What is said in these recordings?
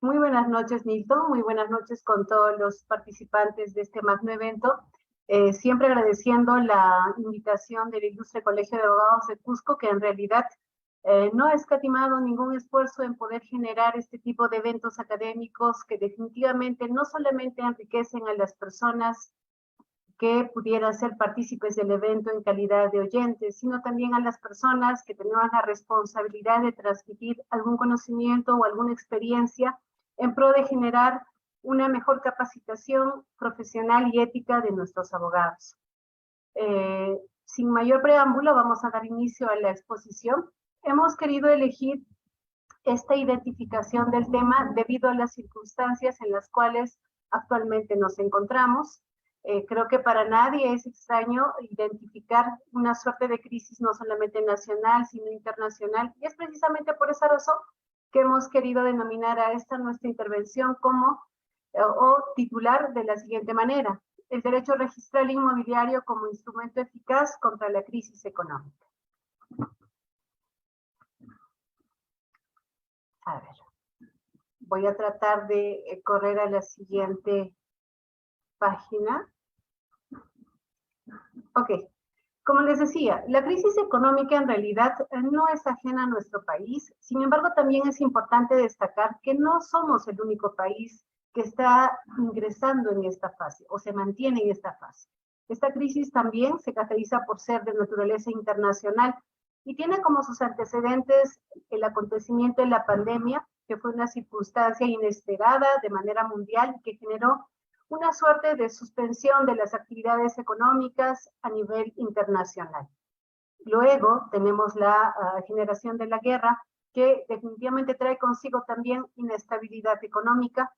Muy buenas noches, Nilton. Muy buenas noches con todos los participantes de este magno evento. Siempre agradeciendo la invitación del Ilustre Colegio de Abogados de Cusco, que en realidad no ha escatimado ningún esfuerzo en poder generar este tipo de eventos académicos que definitivamente no solamente enriquecen a las personas que pudieran ser partícipes del evento en calidad de oyentes, sino también a las personas que tenemos la responsabilidad de transmitir algún conocimiento o alguna experiencia en pro de generar una mejor capacitación profesional y ética de nuestros abogados. Sin mayor preámbulo, vamos a dar inicio a la exposición. Hemos querido elegir esta identificación del tema debido a las circunstancias en las cuales actualmente nos encontramos. Creo que para nadie es extraño identificar una suerte de crisis no solamente nacional, sino internacional, y es precisamente por esa razón que hemos querido denominar a esta nuestra intervención como, o titular de la siguiente manera: el derecho registral inmobiliario como instrumento eficaz contra la crisis económica. A ver, voy a tratar de correr a la siguiente página. Ok, como les decía, la crisis económica en realidad no es ajena a nuestro país. Sin embargo, también es importante destacar que no somos el único país que está ingresando en esta fase o se mantiene en esta fase. Esta crisis también se caracteriza por ser de naturaleza internacional y tiene como sus antecedentes el acontecimiento de la pandemia, que fue una circunstancia inesperada de manera mundial que generó una suerte de suspensión de las actividades económicas a nivel internacional. Luego tenemos la generación de la guerra, que definitivamente trae consigo también inestabilidad económica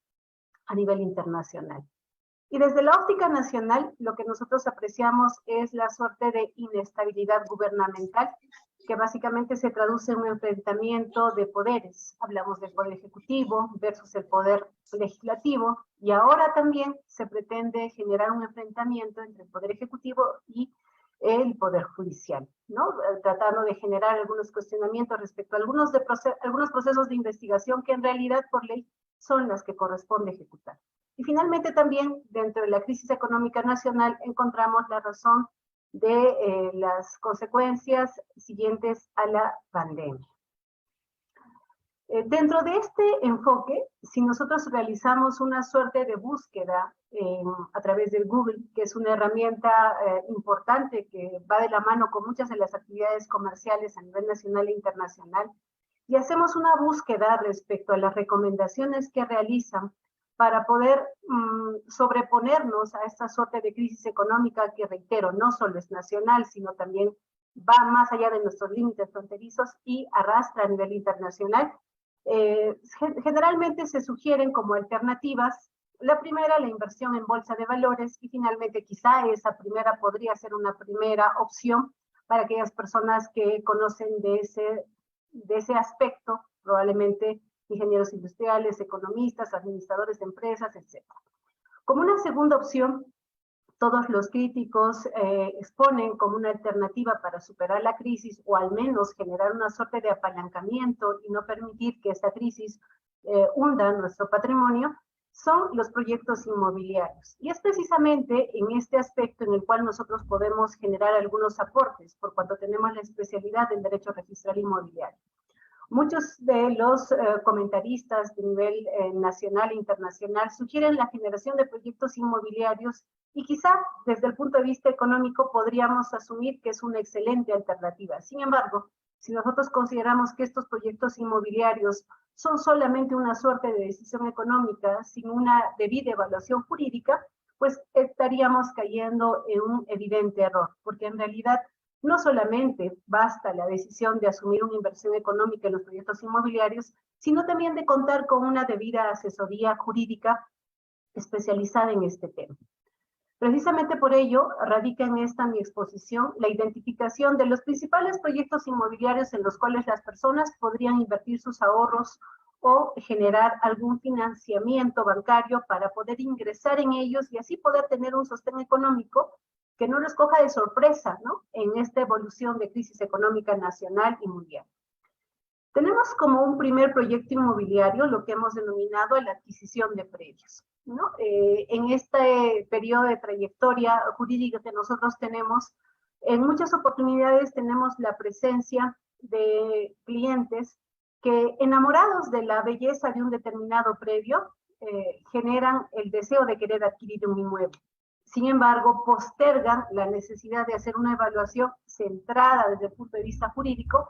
a nivel internacional. Y desde la óptica nacional, lo que nosotros apreciamos es la suerte de inestabilidad gubernamental, que básicamente se traduce en un enfrentamiento de poderes. Hablamos del poder ejecutivo versus el poder legislativo, y ahora también se pretende generar un enfrentamiento entre el poder ejecutivo y el poder judicial, ¿no? Tratando de generar algunos cuestionamientos respecto a algunos procesos de investigación que en realidad por ley son las que corresponde ejecutar. Y finalmente también dentro de la crisis económica nacional encontramos la razón de las consecuencias siguientes a la pandemia. Dentro de este enfoque, si nosotros realizamos una suerte de búsqueda a través del Google, que es una herramienta importante que va de la mano con muchas de las actividades comerciales a nivel nacional e internacional, y hacemos una búsqueda respecto a las recomendaciones que realizan para poder sobreponernos a esta suerte de crisis económica que, reitero, no solo es nacional, sino también va más allá de nuestros límites fronterizos y arrastra a nivel internacional. Generalmente se sugieren como alternativas: la primera, la inversión en bolsa de valores, y finalmente quizá esa primera podría ser una primera opción para aquellas personas que conocen de ese aspecto, probablemente ingenieros industriales, economistas, administradores de empresas, etc. Como una segunda opción, todos los críticos exponen como una alternativa para superar la crisis, o al menos generar una suerte de apalancamiento y no permitir que esta crisis hunda nuestro patrimonio, son los proyectos inmobiliarios. Y es precisamente en este aspecto en el cual nosotros podemos generar algunos aportes, por cuanto tenemos la especialidad del derecho registral inmobiliario. Muchos de los comentaristas de nivel nacional e internacional sugieren la generación de proyectos inmobiliarios, y quizá desde el punto de vista económico podríamos asumir que es una excelente alternativa. Sin embargo, si nosotros consideramos que estos proyectos inmobiliarios son solamente una suerte de decisión económica sin una debida evaluación jurídica, pues estaríamos cayendo en un evidente error, porque en realidad no solamente basta la decisión de asumir una inversión económica en los proyectos inmobiliarios, sino también de contar con una debida asesoría jurídica especializada en este tema. Precisamente por ello radica en esta mi exposición la identificación de los principales proyectos inmobiliarios en los cuales las personas podrían invertir sus ahorros o generar algún financiamiento bancario para poder ingresar en ellos y así poder tener un sostén económico que no nos coja de sorpresa, ¿no?, en esta evolución de crisis económica nacional y mundial. Tenemos como un primer proyecto inmobiliario lo que hemos denominado la adquisición de predios, ¿no? En este periodo de trayectoria jurídica que nosotros tenemos, en muchas oportunidades tenemos la presencia de clientes que, enamorados de la belleza de un determinado predio, generan el deseo de querer adquirir un inmueble. Sin embargo, postergan la necesidad de hacer una evaluación centrada desde el punto de vista jurídico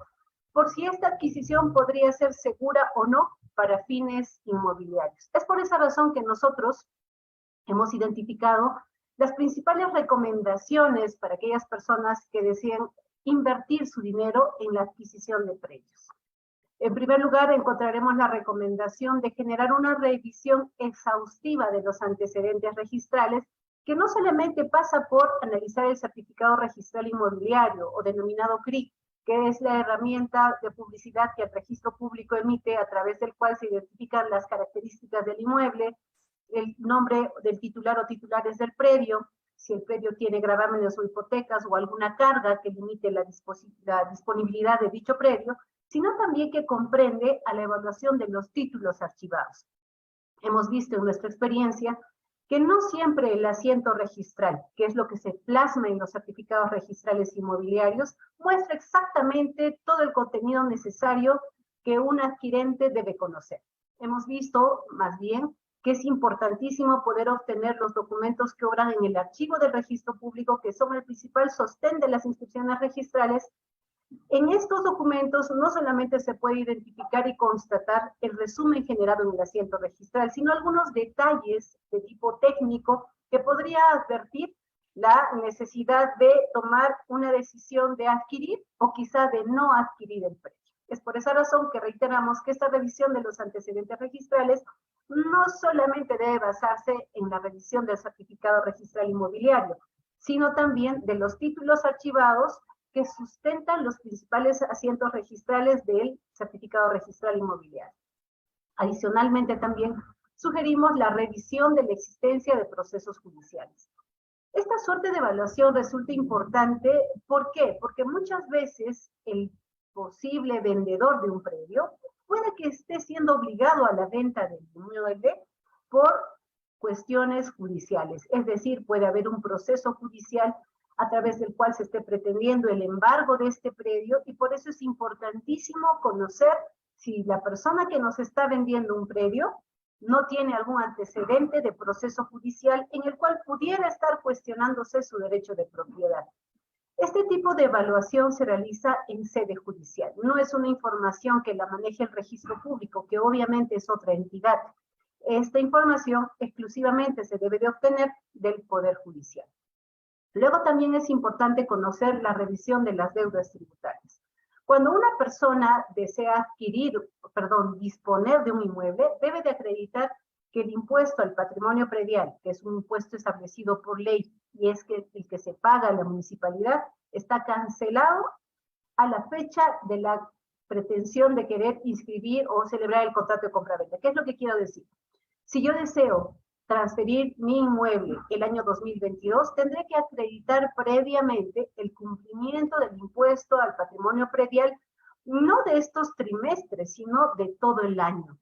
por si esta adquisición podría ser segura o no para fines inmobiliarios. Es por esa razón que nosotros hemos identificado las principales recomendaciones para aquellas personas que deseen invertir su dinero en la adquisición de predios. En primer lugar, encontraremos la recomendación de generar una revisión exhaustiva de los antecedentes registrales, que no solamente pasa por analizar el certificado registral inmobiliario o denominado CRIC, que es la herramienta de publicidad que el registro público emite, a través del cual se identifican las características del inmueble, el nombre del titular o titulares del predio, si el predio tiene gravámenes o hipotecas o alguna carga que limite la disponibilidad de dicho predio, sino también que comprende a la evaluación de los títulos archivados. Hemos visto en nuestra experiencia que no siempre el asiento registral, que es lo que se plasma en los certificados registrales inmobiliarios, muestra exactamente todo el contenido necesario que un adquirente debe conocer. Hemos visto, más bien, que es importantísimo poder obtener los documentos que obran en el archivo del registro público, que son el principal sostén de las inscripciones registrales. En estos documentos no solamente se puede identificar y constatar el resumen generado en el asiento registral, sino algunos detalles de tipo técnico que podría advertir la necesidad de tomar una decisión de adquirir o quizá de no adquirir el predio. Es por esa razón que reiteramos que esta revisión de los antecedentes registrales no solamente debe basarse en la revisión del certificado registral inmobiliario, sino también de los títulos archivados que sustentan los principales asientos registrales del certificado registral inmobiliario. Adicionalmente, también sugerimos la revisión de la existencia de procesos judiciales. Esta suerte de evaluación resulta importante, ¿por qué? Porque muchas veces el posible vendedor de un predio puede que esté siendo obligado a la venta del inmueble por cuestiones judiciales, es decir, puede haber un proceso judicial a través del cual se esté pretendiendo el embargo de este predio, y por eso es importantísimo conocer si la persona que nos está vendiendo un predio no tiene algún antecedente de proceso judicial en el cual pudiera estar cuestionándose su derecho de propiedad. Este tipo de evaluación se realiza en sede judicial, no es una información que la maneje el registro público, que obviamente es otra entidad. Esta información exclusivamente se debe de obtener del Poder Judicial. Luego también es importante conocer la revisión de las deudas tributarias. Cuando una persona desea disponer de un inmueble, debe de acreditar que el impuesto al patrimonio predial, que es un impuesto establecido por ley y es que el que se paga a la municipalidad, está cancelado a la fecha de la pretensión de querer inscribir o celebrar el contrato de compraventa. ¿Qué es lo que quiero decir? Si yo deseo transferir mi inmueble el año 2022, tendré que acreditar previamente el cumplimiento del impuesto al patrimonio predial, no de estos trimestres, sino de todo el año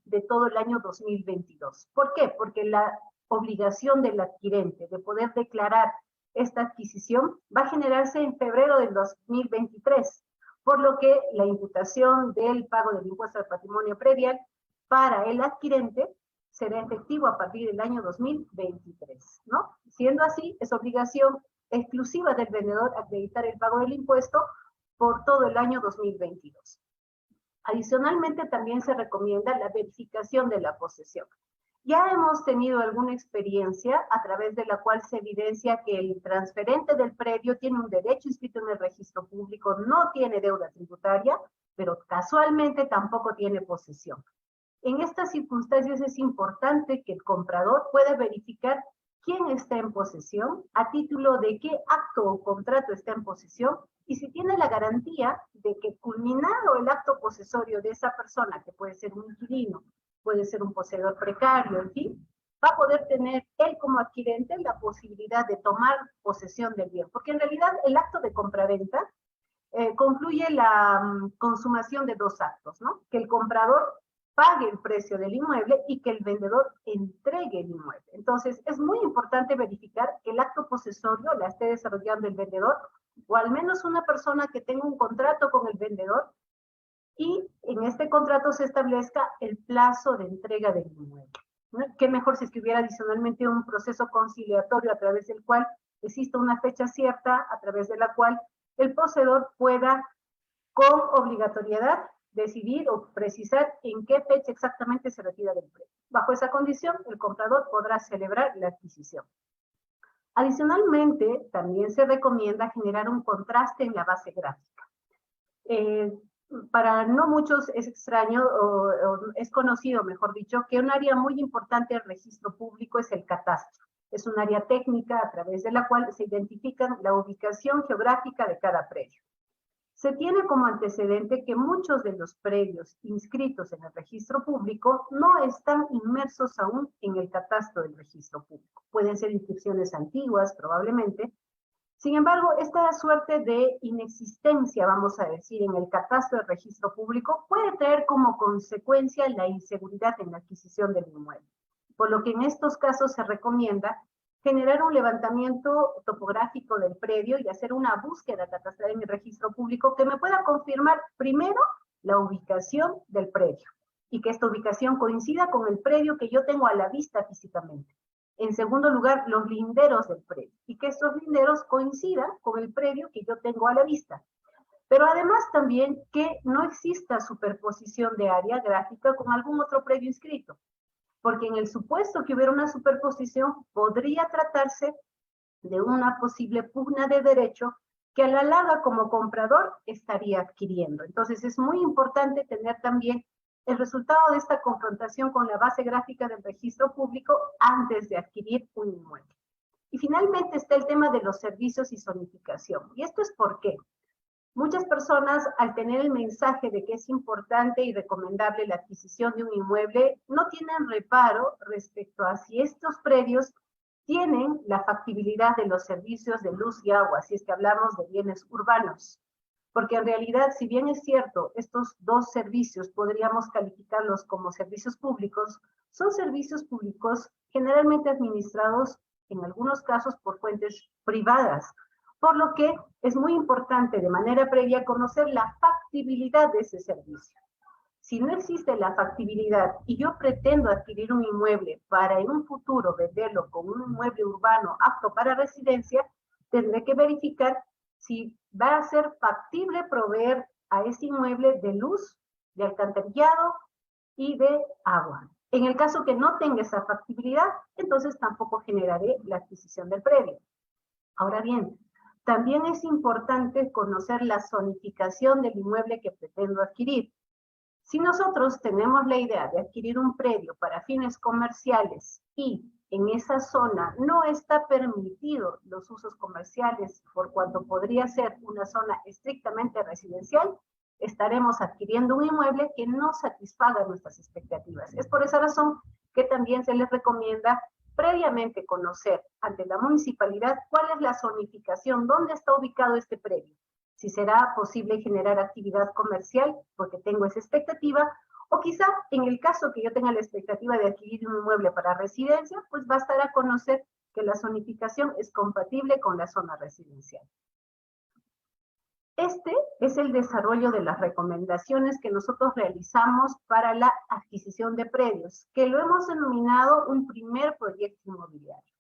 2022. ¿Por qué? Porque la obligación del adquirente de poder declarar esta adquisición va a generarse en febrero del 2023, por lo que la imputación del pago del impuesto al patrimonio predial para el adquirente será efectivo a partir del año 2023, ¿no? Siendo así, es obligación exclusiva del vendedor acreditar el pago del impuesto por todo el año 2022. Adicionalmente, también se recomienda la verificación de la posesión. Ya hemos tenido alguna experiencia a través de la cual se evidencia que el transferente del predio tiene un derecho inscrito en el registro público, no tiene deuda tributaria, pero casualmente tampoco tiene posesión. En estas circunstancias es importante que el comprador pueda verificar quién está en posesión, a título de qué acto o contrato está en posesión, y si tiene la garantía de que, culminado el acto posesorio de esa persona, que puede ser un inquilino, puede ser un poseedor precario, en fin, va a poder tener él como adquirente la posibilidad de tomar posesión del bien. Porque en realidad el acto de compraventa concluye la consumación de dos actos, ¿no? Que el comprador pague el precio del inmueble y que el vendedor entregue el inmueble. Entonces, es muy importante verificar que el acto posesorio la esté desarrollando el vendedor o al menos una persona que tenga un contrato con el vendedor y en este contrato se establezca el plazo de entrega del inmueble. ¿No? Qué mejor si es que hubiera adicionalmente un proceso conciliatorio a través del cual exista una fecha cierta a través de la cual el poseedor pueda con obligatoriedad decidir o precisar en qué fecha exactamente se retira del predio. Bajo esa condición, el comprador podrá celebrar la adquisición. Adicionalmente, también se recomienda generar un contraste en la base gráfica. Para no muchos es extraño o es conocido, mejor dicho, que un área muy importante del registro público es el catastro. Es un área técnica a través de la cual se identifica la ubicación geográfica de cada predio. Se tiene como antecedente que muchos de los predios inscritos en el registro público no están inmersos aún en el catastro del registro público. Pueden ser inscripciones antiguas, probablemente. Sin embargo, esta suerte de inexistencia, vamos a decir, en el catastro del registro público puede traer como consecuencia la inseguridad en la adquisición del inmueble. Por lo que en estos casos se recomienda generar un levantamiento topográfico del predio y hacer una búsqueda catastral en el registro público que me pueda confirmar primero la ubicación del predio y que esta ubicación coincida con el predio que yo tengo a la vista físicamente. En segundo lugar, los linderos del predio y que estos linderos coincidan con el predio que yo tengo a la vista. Pero además también que no exista superposición de área gráfica con algún otro predio inscrito. Porque en el supuesto que hubiera una superposición, podría tratarse de una posible pugna de derecho que a la larga como comprador estaría adquiriendo. Entonces es muy importante tener también el resultado de esta confrontación con la base gráfica del registro público antes de adquirir un inmueble. Y finalmente está el tema de los servicios y zonificación. ¿Y esto es por qué? Muchas personas, al tener el mensaje de que es importante y recomendable la adquisición de un inmueble, no tienen reparo respecto a si estos predios tienen la factibilidad de los servicios de luz y agua, si es que hablamos de bienes urbanos. Porque en realidad, si bien es cierto, estos dos servicios podríamos calificarlos como servicios públicos, son servicios públicos generalmente administrados en algunos casos por fuentes privadas, por lo que es muy importante de manera previa conocer la factibilidad de ese servicio. Si no existe la factibilidad y yo pretendo adquirir un inmueble para en un futuro venderlo como un inmueble urbano apto para residencia, tendré que verificar si va a ser factible proveer a ese inmueble de luz, de alcantarillado y de agua. En el caso que no tenga esa factibilidad, entonces tampoco generaré la adquisición del predio. Ahora bien, también es importante conocer la zonificación del inmueble que pretendo adquirir. Si nosotros tenemos la idea de adquirir un predio para fines comerciales y en esa zona no está permitido los usos comerciales por cuanto podría ser una zona estrictamente residencial, estaremos adquiriendo un inmueble que no satisfaga nuestras expectativas. Es por esa razón que también se les recomienda previamente conocer ante la municipalidad cuál es la zonificación, dónde está ubicado este predio, si será posible generar actividad comercial porque tengo esa expectativa, o quizá en el caso que yo tenga la expectativa de adquirir un inmueble para residencia, pues bastará conocer que la zonificación es compatible con la zona residencial. Este es el desarrollo de las recomendaciones que nosotros realizamos para la adquisición de predios, que lo hemos denominado un primer proyecto inmobiliario.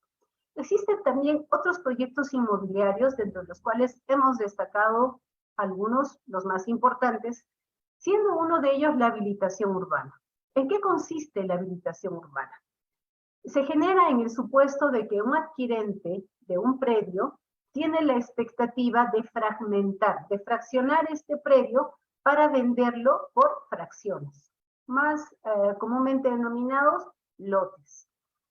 Existen también otros proyectos inmobiliarios, dentro de los cuales hemos destacado algunos, los más importantes, siendo uno de ellos la habilitación urbana. ¿En qué consiste la habilitación urbana? Se genera en el supuesto de que un adquirente de un predio tiene la expectativa de fragmentar, de fraccionar este predio para venderlo por fracciones, más comúnmente denominados lotes.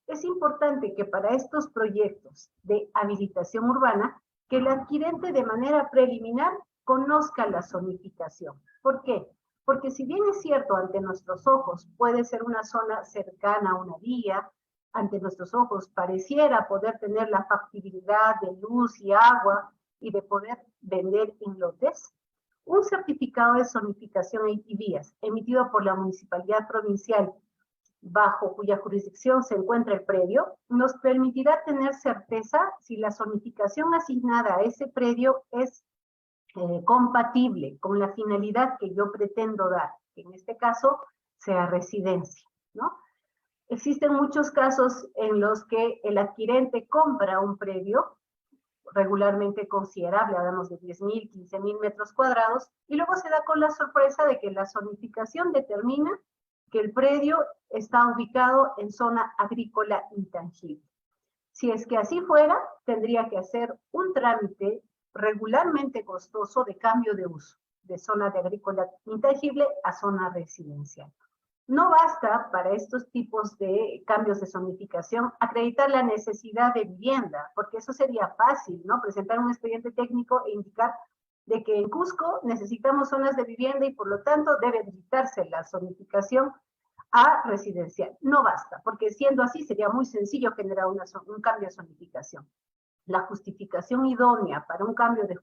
Es importante que para estos proyectos de habilitación urbana, que el adquirente de manera preliminar conozca la zonificación. ¿Por qué? Porque si bien es cierto, ante nuestros ojos puede ser una zona cercana a una vía, ante nuestros ojos pareciera poder tener la factibilidad de luz y agua y de poder vender en lotes, Un certificado de zonificación y vías emitido por la municipalidad provincial bajo cuya jurisdicción se encuentra el predio, nos permitirá tener certeza si la zonificación asignada a ese predio es compatible con la finalidad que yo pretendo dar, que en este caso sea residencia, ¿no? Existen muchos casos en los que el adquirente compra un predio regularmente considerable, hablamos de 10.000, 15.000 metros cuadrados, y luego se da con la sorpresa de que la zonificación determina que el predio está ubicado en zona agrícola intangible. Si es que así fuera, tendría que hacer un trámite regularmente costoso de cambio de uso, de zona de agrícola intangible a zona residencial. No basta para estos tipos de cambios de zonificación acreditar la necesidad de vivienda, porque eso sería fácil, ¿no? Presentar un expediente técnico e indicar de que en Cusco necesitamos zonas de vivienda y por lo tanto debe habilitarse la zonificación a residencial. No basta, porque siendo así sería muy sencillo generar un cambio de zonificación. La justificación idónea para un cambio de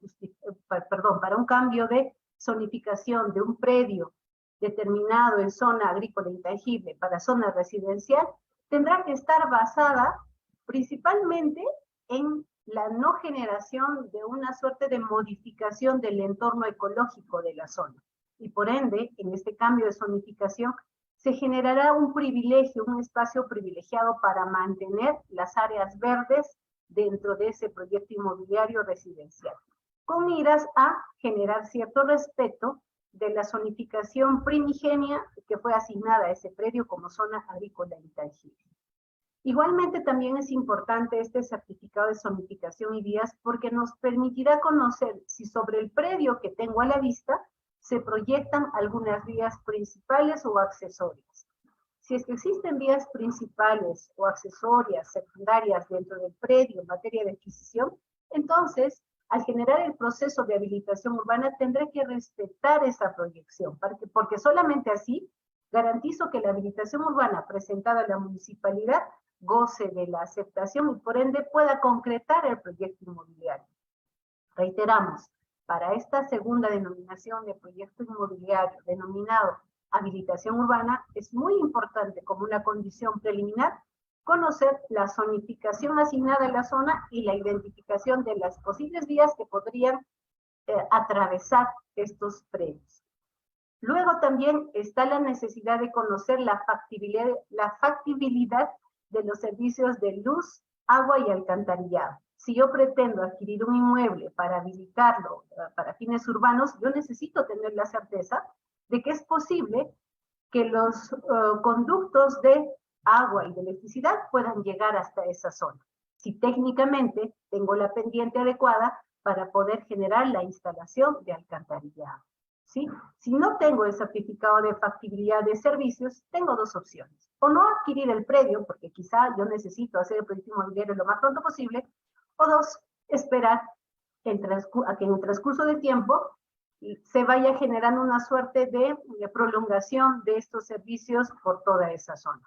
zonificación de un predio determinado en zona agrícola intangible para zona residencial tendrá que estar basada principalmente en la no generación de una suerte de modificación del entorno ecológico de la zona. Y por ende, en este cambio de zonificación, se generará un privilegio, un espacio privilegiado para mantener las áreas verdes dentro de ese proyecto inmobiliario residencial, con miras a generar cierto respeto de la zonificación primigenia que fue asignada a ese predio como zona agrícola intangible. Igualmente también es importante este certificado de zonificación y vías porque nos permitirá conocer si sobre el predio que tengo a la vista se proyectan algunas vías principales o accesorias. Si es que existen vías principales o accesorias secundarias dentro del predio en materia de adquisición, entonces, al generar el proceso de habilitación urbana, tendré que respetar esa proyección, porque solamente así garantizo que la habilitación urbana presentada a la municipalidad goce de la aceptación y por ende pueda concretar el proyecto inmobiliario. Reiteramos, para esta segunda denominación de proyecto inmobiliario denominado habilitación urbana, es muy importante como una condición preliminar conocer la zonificación asignada a la zona y la identificación de las posibles vías que podrían atravesar estos predios. Luego también está la necesidad de conocer la factibilidad de los servicios de luz, agua y alcantarillado. Si yo pretendo adquirir un inmueble para habilitarlo para fines urbanos, yo necesito tener la certeza de que es posible que los conductos de agua y de electricidad puedan llegar hasta esa zona. Si técnicamente tengo la pendiente adecuada para poder generar la instalación de alcantarillado. ¿Sí? Si no tengo el certificado de factibilidad de servicios, tengo dos opciones. O no adquirir el predio, porque quizá yo necesito hacer el proyecto inmobiliario lo más pronto posible, o dos, esperar a que en el transcurso del tiempo se vaya generando una suerte de prolongación de estos servicios por toda esa zona.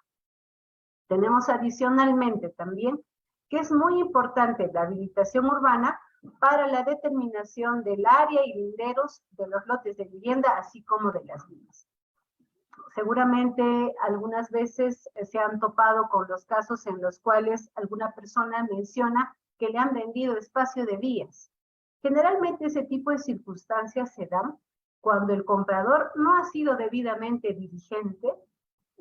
Tenemos adicionalmente también que es muy importante la habilitación urbana para la determinación del área y linderos de los lotes de vivienda, así como de las vías. Seguramente algunas veces se han topado con los casos en los cuales alguna persona menciona que le han vendido espacio de vías. Generalmente ese tipo de circunstancias se dan cuando el comprador no ha sido debidamente diligente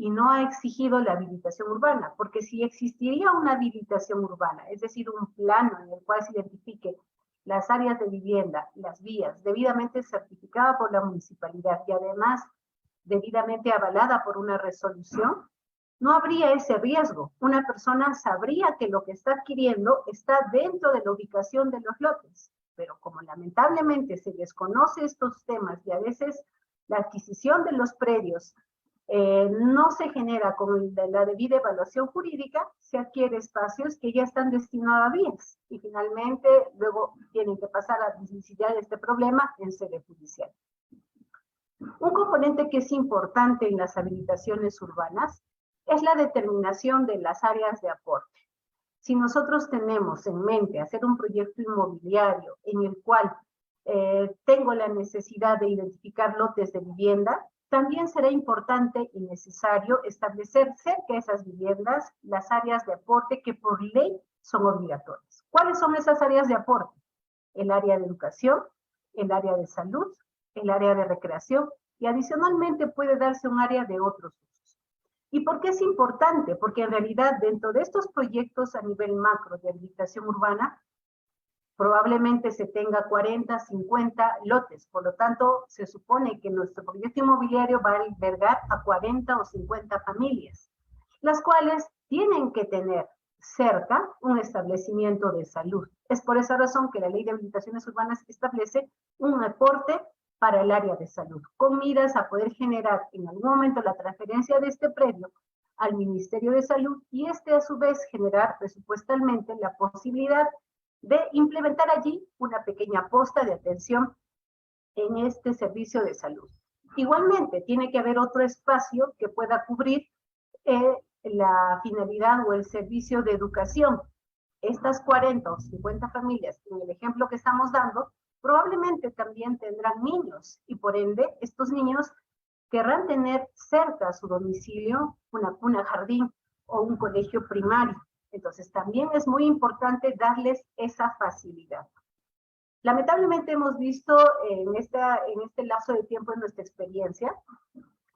y no ha exigido la habilitación urbana, porque si existiría una habilitación urbana, es decir, un plano en el cual se identifique las áreas de vivienda, las vías, debidamente certificada por la municipalidad y además debidamente avalada por una resolución, no habría ese riesgo. Una persona sabría que lo que está adquiriendo está dentro de la ubicación de los lotes, pero como lamentablemente se desconoce estos temas y a veces la adquisición de los predios no se genera con la debida evaluación jurídica, se adquiere espacios que ya están destinados a vías y finalmente luego tienen que pasar a dilucidar este problema en sede judicial. Un componente que es importante en las habilitaciones urbanas es la determinación de las áreas de aporte. Si nosotros tenemos en mente hacer un proyecto inmobiliario en el cual tengo la necesidad de identificar lotes de vivienda, también será importante y necesario establecer cerca de esas viviendas las áreas de aporte que por ley son obligatorias. ¿Cuáles son esas áreas de aporte? El área de educación, el área de salud, el área de recreación y adicionalmente puede darse un área de otros usos. ¿Y por qué es importante? Porque en realidad dentro de estos proyectos a nivel macro de habilitación urbana, probablemente se tenga 40, 50 lotes. Por lo tanto, se supone que nuestro proyecto inmobiliario va a albergar a 40 o 50 familias, las cuales tienen que tener cerca un establecimiento de salud. Es por esa razón que la Ley de Habilitaciones Urbanas establece un aporte para el área de salud, con miras a poder generar en algún momento la transferencia de este predio al Ministerio de Salud y a su vez generar presupuestalmente la posibilidad de implementar allí una pequeña posta de atención en este servicio de salud. Igualmente, tiene que haber otro espacio que pueda cubrir la finalidad o el servicio de educación. Estas 40 o 50 familias, en el ejemplo que estamos dando, probablemente también tendrán niños y por ende estos niños querrán tener cerca a su domicilio una cuna jardín o un colegio primario. Entonces también es muy importante darles esa facilidad. Lamentablemente hemos visto en este lapso de tiempo en nuestra experiencia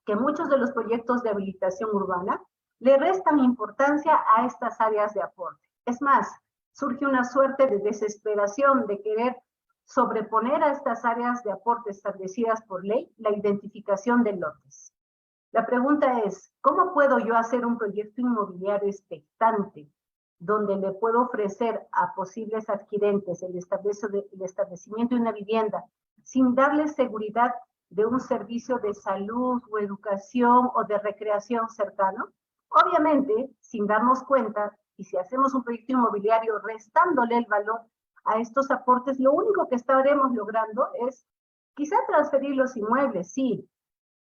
que muchos de los proyectos de habilitación urbana le restan importancia a estas áreas de aporte. Es más, surge una suerte de desesperación de querer sobreponer a estas áreas de aporte establecidas por ley la identificación de lotes. La pregunta es, ¿cómo puedo yo hacer un proyecto inmobiliario expectante donde le puedo ofrecer a posibles adquirentes el establecimiento de una vivienda sin darles seguridad de un servicio de salud o educación o de recreación cercano? Obviamente, sin darnos cuenta, y si hacemos un proyecto inmobiliario restándole el valor a estos aportes, lo único que estaremos logrando es quizá transferir los inmuebles, sí,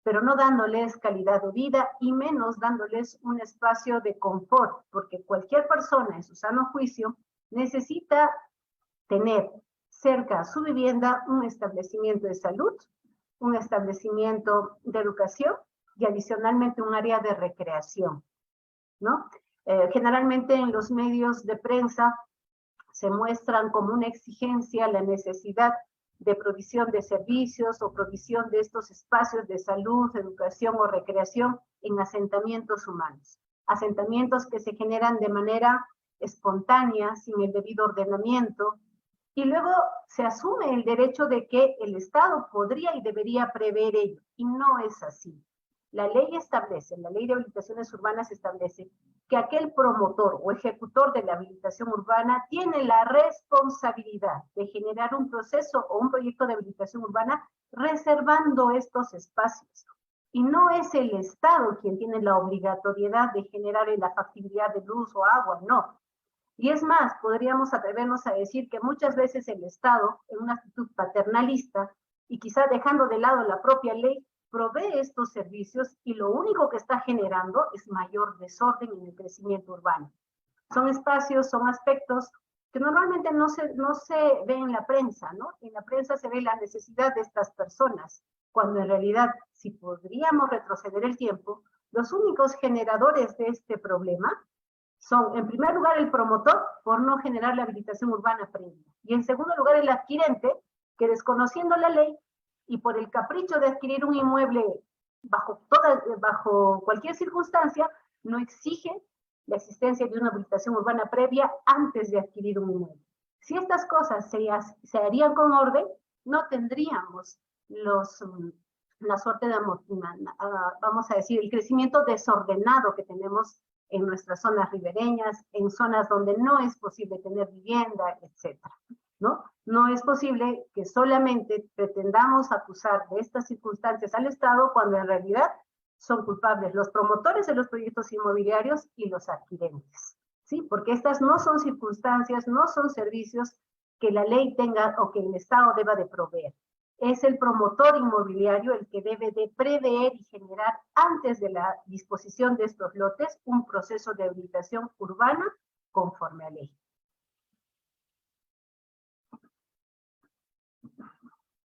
pero no dándoles calidad de vida y menos dándoles un espacio de confort, porque cualquier persona en su sano juicio necesita tener cerca a su vivienda un establecimiento de salud, un establecimiento de educación y adicionalmente un área de recreación, ¿no? Generalmente en los medios de prensa se muestran como una exigencia la necesidad de provisión de servicios o provisión de estos espacios de salud, educación o recreación en asentamientos humanos. Asentamientos que se generan de manera espontánea, sin el debido ordenamiento, y luego se asume el derecho de que el Estado podría y debería prever ello, y no es así. La ley establece, la ley de habilitaciones urbanas establece que aquel promotor o ejecutor de la habilitación urbana tiene la responsabilidad de generar un proceso o un proyecto de habilitación urbana reservando estos espacios. Y no es el Estado quien tiene la obligatoriedad de generar la factibilidad de luz o agua, no. Y es más, podríamos atrevernos a decir que muchas veces el Estado, en una actitud paternalista, y quizá dejando de lado la propia ley, provee estos servicios y lo único que está generando es mayor desorden en el crecimiento urbano. Son espacios, son aspectos que normalmente no se ve en la prensa, ¿no? En la prensa se ve la necesidad de estas personas, cuando en realidad, si podríamos retroceder el tiempo, los únicos generadores de este problema son, en primer lugar, el promotor, por no generar la habilitación urbana previa, y en segundo lugar, el adquirente, que desconociendo la ley, y por el capricho de adquirir un inmueble bajo cualquier circunstancia, no exige la existencia de una habilitación urbana previa antes de adquirir un inmueble. Si estas cosas se harían con orden, no tendríamos la suerte de, vamos a decir, el crecimiento desordenado que tenemos en nuestras zonas ribereñas, en zonas donde no es posible tener vivienda, etcétera, ¿no? No es posible que solamente pretendamos acusar de estas circunstancias al Estado cuando en realidad son culpables los promotores de los proyectos inmobiliarios y los adquirentes, ¿sí? Porque estas no son circunstancias, no son servicios que la ley tenga o que el Estado deba de proveer. Es el promotor inmobiliario el que debe de prever y generar antes de la disposición de estos lotes un proceso de habilitación urbana conforme a ley.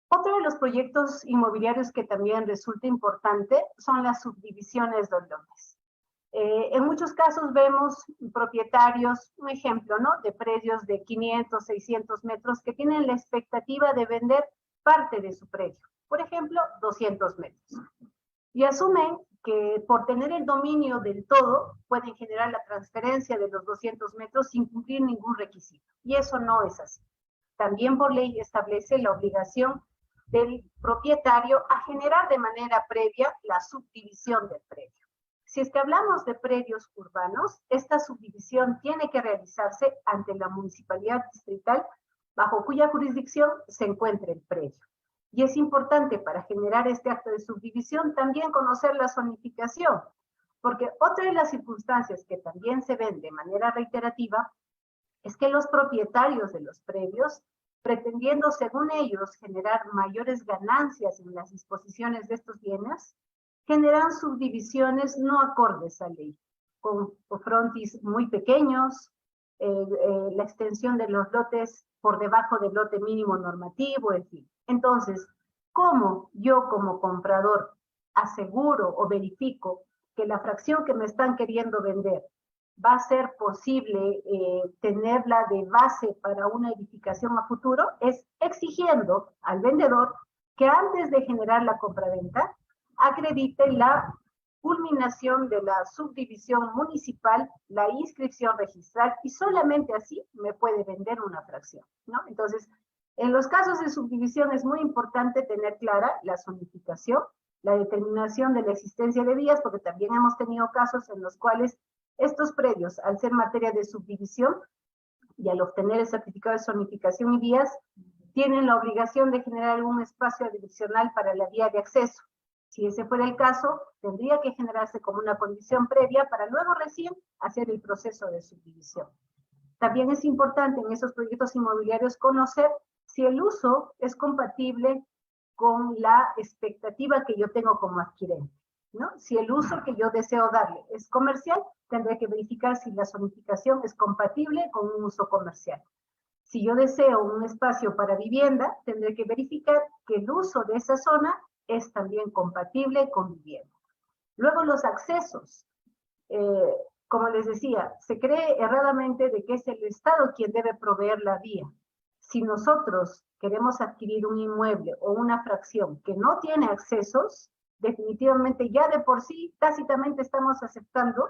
Otro de los proyectos inmobiliarios que también resulta importante son las subdivisiones de lotes. En muchos casos vemos propietarios, un ejemplo, ¿no?, de predios de 500, 600 metros que tienen la expectativa de vender parte de su predio, por ejemplo, 200 metros. Y asumen que por tener el dominio del todo pueden generar la transferencia de los 200 metros sin cumplir ningún requisito. Y eso no es así. También por ley establece la obligación del propietario a generar de manera previa la subdivisión del predio. Si es que hablamos de predios urbanos, esta subdivisión tiene que realizarse ante la municipalidad distrital bajo cuya jurisdicción se encuentre el predio. Y es importante para generar este acto de subdivisión también conocer la zonificación, porque otra de las circunstancias que también se ven de manera reiterativa es que los propietarios de los predios, pretendiendo según ellos generar mayores ganancias en las disposiciones de estos bienes, generan subdivisiones no acordes a ley, con frontis muy pequeños, la extensión de los lotes por debajo del lote mínimo normativo, en fin. Entonces, ¿cómo yo como comprador aseguro o verifico que la fracción que me están queriendo vender va a ser posible tenerla de base para una edificación a futuro? Es exigiendo al vendedor que antes de generar la compraventa acredite la culminación de la subdivisión municipal, la inscripción registral, y solamente así me puede vender una fracción, ¿no? Entonces, en los casos de subdivisión es muy importante tener clara la zonificación, la determinación de la existencia de vías, porque también hemos tenido casos en los cuales estos predios, al ser materia de subdivisión y al obtener el certificado de zonificación y vías, tienen la obligación de generar un espacio adicional para la vía de acceso. Si ese fuera el caso, tendría que generarse como una condición previa para luego recién hacer el proceso de subdivisión. También es importante en esos proyectos inmobiliarios conocer si el uso es compatible con la expectativa que yo tengo como adquirente, ¿no? Si el uso que yo deseo darle es comercial, tendré que verificar si la zonificación es compatible con un uso comercial. Si yo deseo un espacio para vivienda, tendré que verificar que el uso de esa zona es también compatible con vivienda. Luego los accesos. Como les decía, se cree erradamente de que es el Estado quien debe proveer la vía. Si nosotros queremos adquirir un inmueble o una fracción que no tiene accesos, definitivamente ya de por sí tácitamente estamos aceptando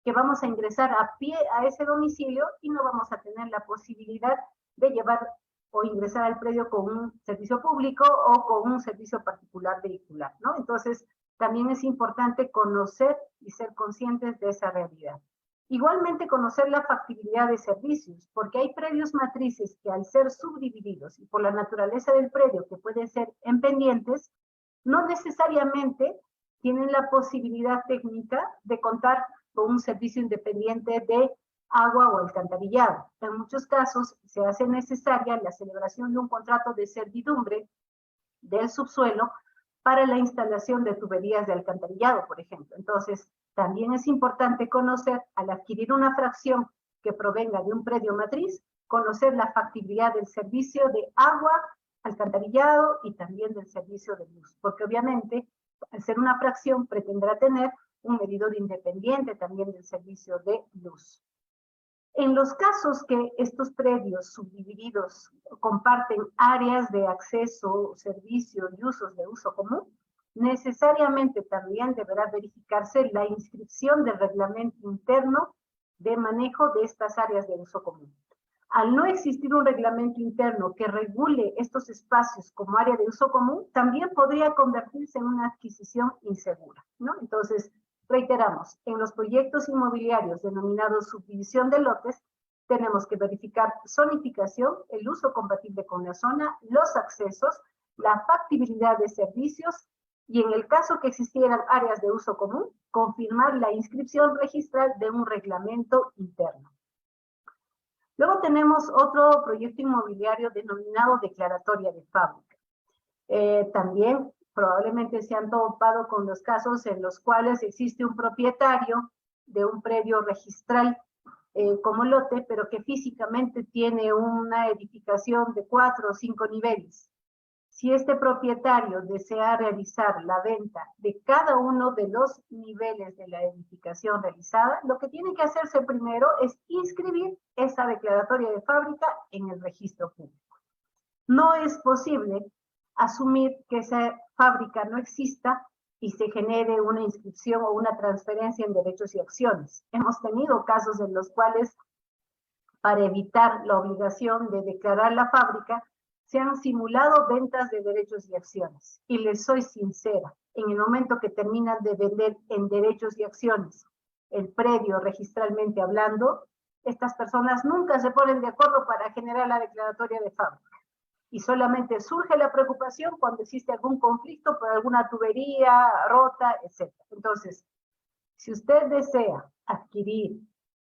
que vamos a ingresar a pie a ese domicilio y no vamos a tener la posibilidad de llevar o ingresar al predio con un servicio público o con un servicio particular vehicular, ¿no? Entonces, también es importante conocer y ser conscientes de esa realidad. Igualmente, conocer la factibilidad de servicios, porque hay predios matrices que al ser subdivididos y por la naturaleza del predio, que pueden ser en pendientes, no necesariamente tienen la posibilidad técnica de contar con un servicio independiente de agua o alcantarillado. En muchos casos se hace necesaria la celebración de un contrato de servidumbre del subsuelo para la instalación de tuberías de alcantarillado, por ejemplo. Entonces, también es importante conocer, al adquirir una fracción que provenga de un predio matriz, conocer la factibilidad del servicio de agua, alcantarillado y también del servicio de luz, porque obviamente, al ser una fracción, pretendrá tener un medidor independiente también del servicio de luz. En los casos que estos predios subdivididos comparten áreas de acceso, servicio y usos de uso común, necesariamente también deberá verificarse la inscripción del reglamento interno de manejo de estas áreas de uso común. Al no existir un reglamento interno que regule estos espacios como área de uso común, también podría convertirse en una adquisición insegura, ¿no? Entonces, reiteramos, en los proyectos inmobiliarios denominados subdivisión de lotes, tenemos que verificar zonificación, el uso compatible con la zona, los accesos, la factibilidad de servicios y en el caso que existieran áreas de uso común, confirmar la inscripción registral de un reglamento interno. Luego tenemos otro proyecto inmobiliario denominado declaratoria de fábrica. También probablemente se han topado con los casos en los cuales existe un propietario de un predio registral como lote, pero que físicamente tiene una edificación de 4 o 5 niveles. Si este propietario desea realizar la venta de cada uno de los niveles de la edificación realizada, lo que tiene que hacerse primero es inscribir esa declaratoria de fábrica en el registro público. No es posible asumir que esa fábrica no exista y se genere una inscripción o una transferencia en derechos y acciones. Hemos tenido casos en los cuales, para evitar la obligación de declarar la fábrica, se han simulado ventas de derechos y acciones. Y les soy sincera, en el momento que terminan de vender en derechos y acciones el predio registralmente hablando, estas personas nunca se ponen de acuerdo para generar la declaratoria de fábrica. Y solamente surge la preocupación cuando existe algún conflicto por alguna tubería rota, etc. Entonces, si usted desea adquirir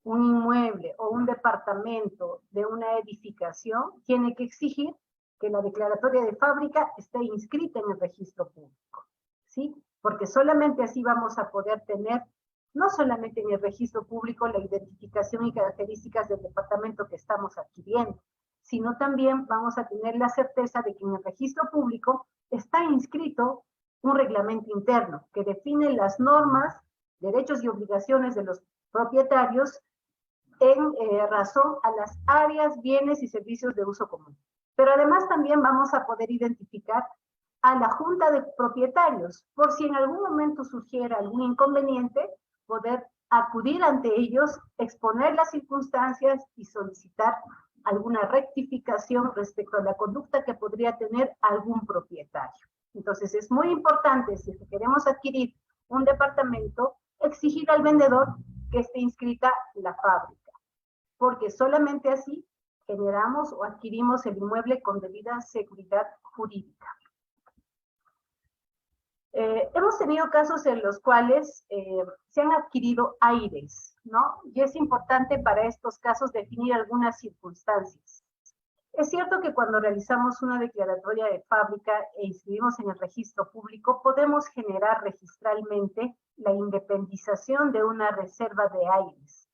un inmueble o un departamento de una edificación, tiene que exigir que la declaratoria de fábrica esté inscrita en el registro público, ¿sí? Porque solamente así vamos a poder tener, no solamente en el registro público, la identificación y características del departamento que estamos adquiriendo, sino también vamos a tener la certeza de que en el registro público está inscrito un reglamento interno que define las normas, derechos y obligaciones de los propietarios en razón a las áreas, bienes y servicios de uso común. Pero además también vamos a poder identificar a la junta de propietarios, por si en algún momento surgiera algún inconveniente, poder acudir ante ellos, exponer las circunstancias y solicitar alguna rectificación respecto a la conducta que podría tener algún propietario. Entonces es muy importante, si queremos adquirir un departamento, exigir al vendedor que esté inscrita la fábrica, porque solamente así generamos o adquirimos el inmueble con debida seguridad jurídica. Hemos tenido casos en los cuales se han adquirido aires, ¿no? Y es importante para estos casos definir algunas circunstancias. Es cierto que cuando realizamos una declaratoria de fábrica e inscribimos en el registro público, podemos generar registralmente la independización de una reserva de aires.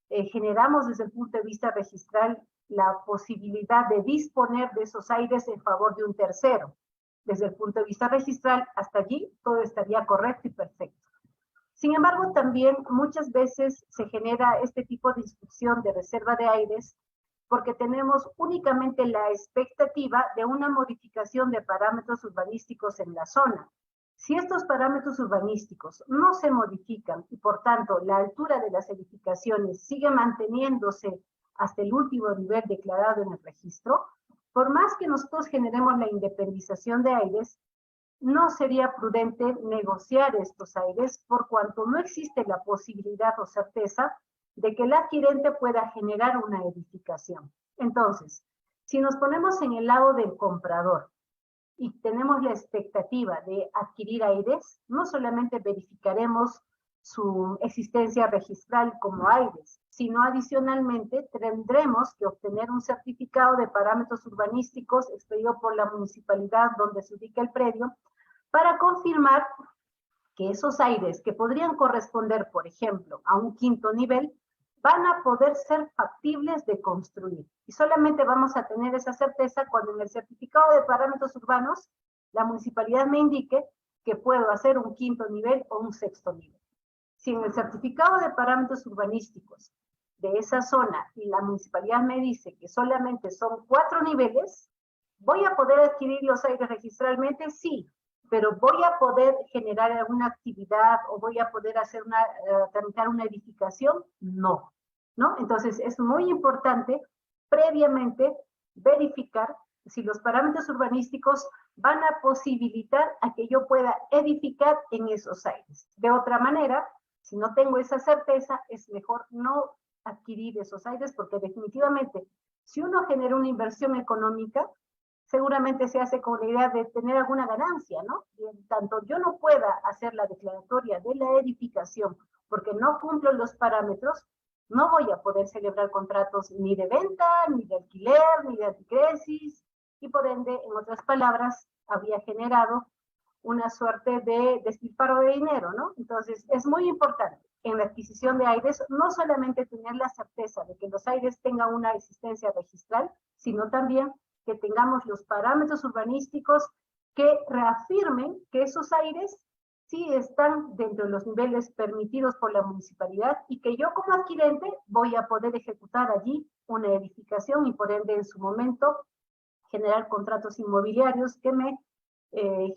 Generamos desde el punto de vista registral la posibilidad de disponer de esos aires en favor de un tercero. Desde el punto de vista registral, hasta allí todo estaría correcto y perfecto. Sin embargo, también muchas veces se genera este tipo de inscripción de reserva de aires porque tenemos únicamente la expectativa de una modificación de parámetros urbanísticos en la zona. Si estos parámetros urbanísticos no se modifican y por tanto la altura de las edificaciones sigue manteniéndose hasta el último nivel declarado en el registro, por más que nosotros generemos la independización de aires, no sería prudente negociar estos aires por cuanto no existe la posibilidad o certeza de que el adquirente pueda generar una edificación. Entonces, si nos ponemos en el lado del comprador y tenemos la expectativa de adquirir aires, no solamente verificaremos su existencia registral como aires, sino adicionalmente tendremos que obtener un certificado de parámetros urbanísticos expedido por la municipalidad donde se ubica el predio para confirmar que esos aires que podrían corresponder, por ejemplo, a un quinto nivel, van a poder ser factibles de construir. Y solamente vamos a tener esa certeza cuando en el certificado de parámetros urbanos la municipalidad me indique que puedo hacer un quinto nivel o un sexto nivel. Si en el certificado de parámetros urbanísticos de esa zona y la municipalidad me dice que solamente son 4 niveles, ¿voy a poder adquirir los aires registralmente? Sí, pero ¿voy a poder generar alguna actividad o voy a poder hacer tramitar una edificación? No, ¿no? Entonces es muy importante previamente verificar si los parámetros urbanísticos van a posibilitar a que yo pueda edificar en esos aires. De otra manera, si no tengo esa certeza, es mejor no adquirir esos aires porque definitivamente, si uno genera una inversión económica, seguramente se hace con la idea de tener alguna ganancia, ¿no? Y en tanto yo no pueda hacer la declaratoria de la edificación porque no cumplo los parámetros, no voy a poder celebrar contratos ni de venta, ni de alquiler, ni de anticresis, y por ende, en otras palabras, había generado una suerte de despilfarro de dinero, ¿no? Entonces, es muy importante en la adquisición de aires no solamente tener la certeza de que los aires tengan una existencia registral, sino también que tengamos los parámetros urbanísticos que reafirmen que esos aires sí están dentro de los niveles permitidos por la municipalidad y que yo como adquirente voy a poder ejecutar allí una edificación y por ende en su momento generar contratos inmobiliarios que me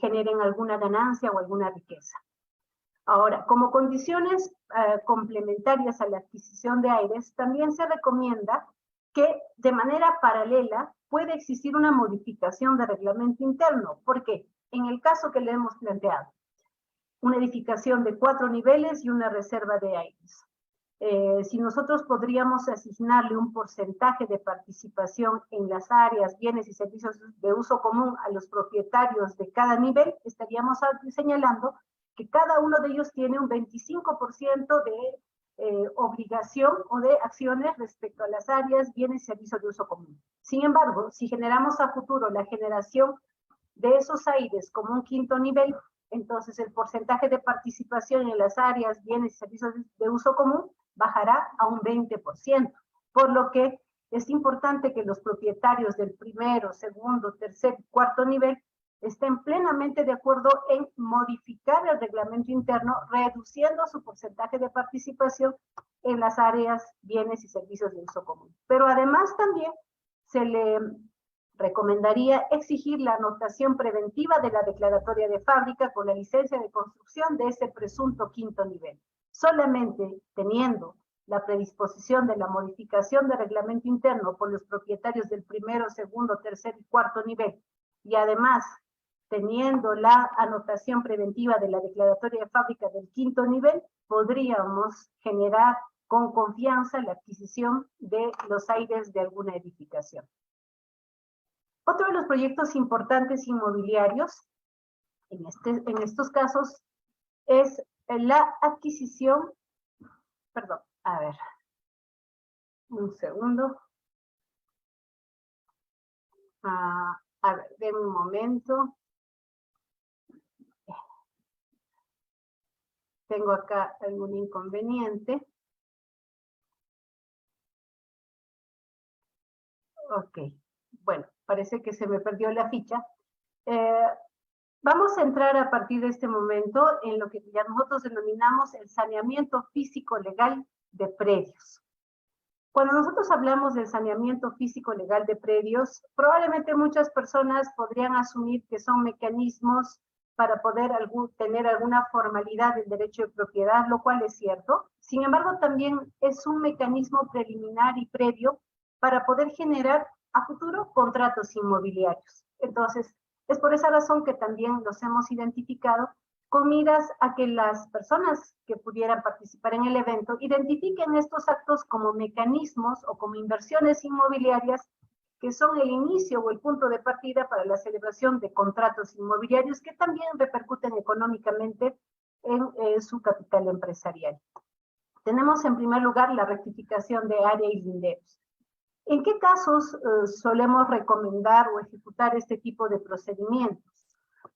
generen alguna ganancia o alguna riqueza. Ahora, como condiciones complementarias a la adquisición de aires, también se recomienda que de manera paralela puede existir una modificación de reglamento interno. ¿Por qué? En el caso que le hemos planteado, una edificación de 4 niveles y una reserva de aires. Si nosotros podríamos asignarle un porcentaje de participación en las áreas, bienes y servicios de uso común a los propietarios de cada nivel, estaríamos señalando que cada uno de ellos tiene un 25% de obligación o de acciones respecto a las áreas, bienes y servicios de uso común. Sin embargo, si generamos a futuro la generación de esos aires como un 5º nivel, entonces el porcentaje de participación en las áreas, bienes y servicios de uso común bajará a un 20%, por lo que es importante que los propietarios del 1º, 2º, 3º y 4º nivel estén plenamente de acuerdo en modificar el reglamento interno, reduciendo su porcentaje de participación en las áreas, bienes y servicios de uso común. Pero además también se le recomendaría exigir la anotación preventiva de la declaratoria de fábrica con la licencia de construcción de ese presunto 5º nivel. Solamente teniendo la predisposición de la modificación del reglamento interno por los propietarios del 1º, 2º, 3º y 4º nivel, y además teniendo la anotación preventiva de la declaratoria de fábrica del 5º nivel, podríamos generar con confianza la adquisición de los aires de alguna edificación. Otro de los proyectos importantes inmobiliarios, en estos casos, es la adquisición, perdón, a ver, un segundo. A ver, denme un momento. Tengo acá algún inconveniente. Ok, bueno, parece que se me perdió la ficha. Vamos a entrar a partir de este momento en lo que ya nosotros denominamos el saneamiento físico legal de predios. Cuando nosotros hablamos del saneamiento físico legal de predios, probablemente muchas personas podrían asumir que son mecanismos para poder tener alguna formalidad del derecho de propiedad, lo cual es cierto. Sin embargo, también es un mecanismo preliminar y previo para poder generar a futuro contratos inmobiliarios. Entonces, es por esa razón que también los hemos identificado con miras a que las personas que pudieran participar en el evento identifiquen estos actos como mecanismos o como inversiones inmobiliarias que son el inicio o el punto de partida para la celebración de contratos inmobiliarios que también repercuten económicamente en su capital empresarial. Tenemos en primer lugar la rectificación de área y linderos. ¿En qué casos solemos recomendar o ejecutar este tipo de procedimientos?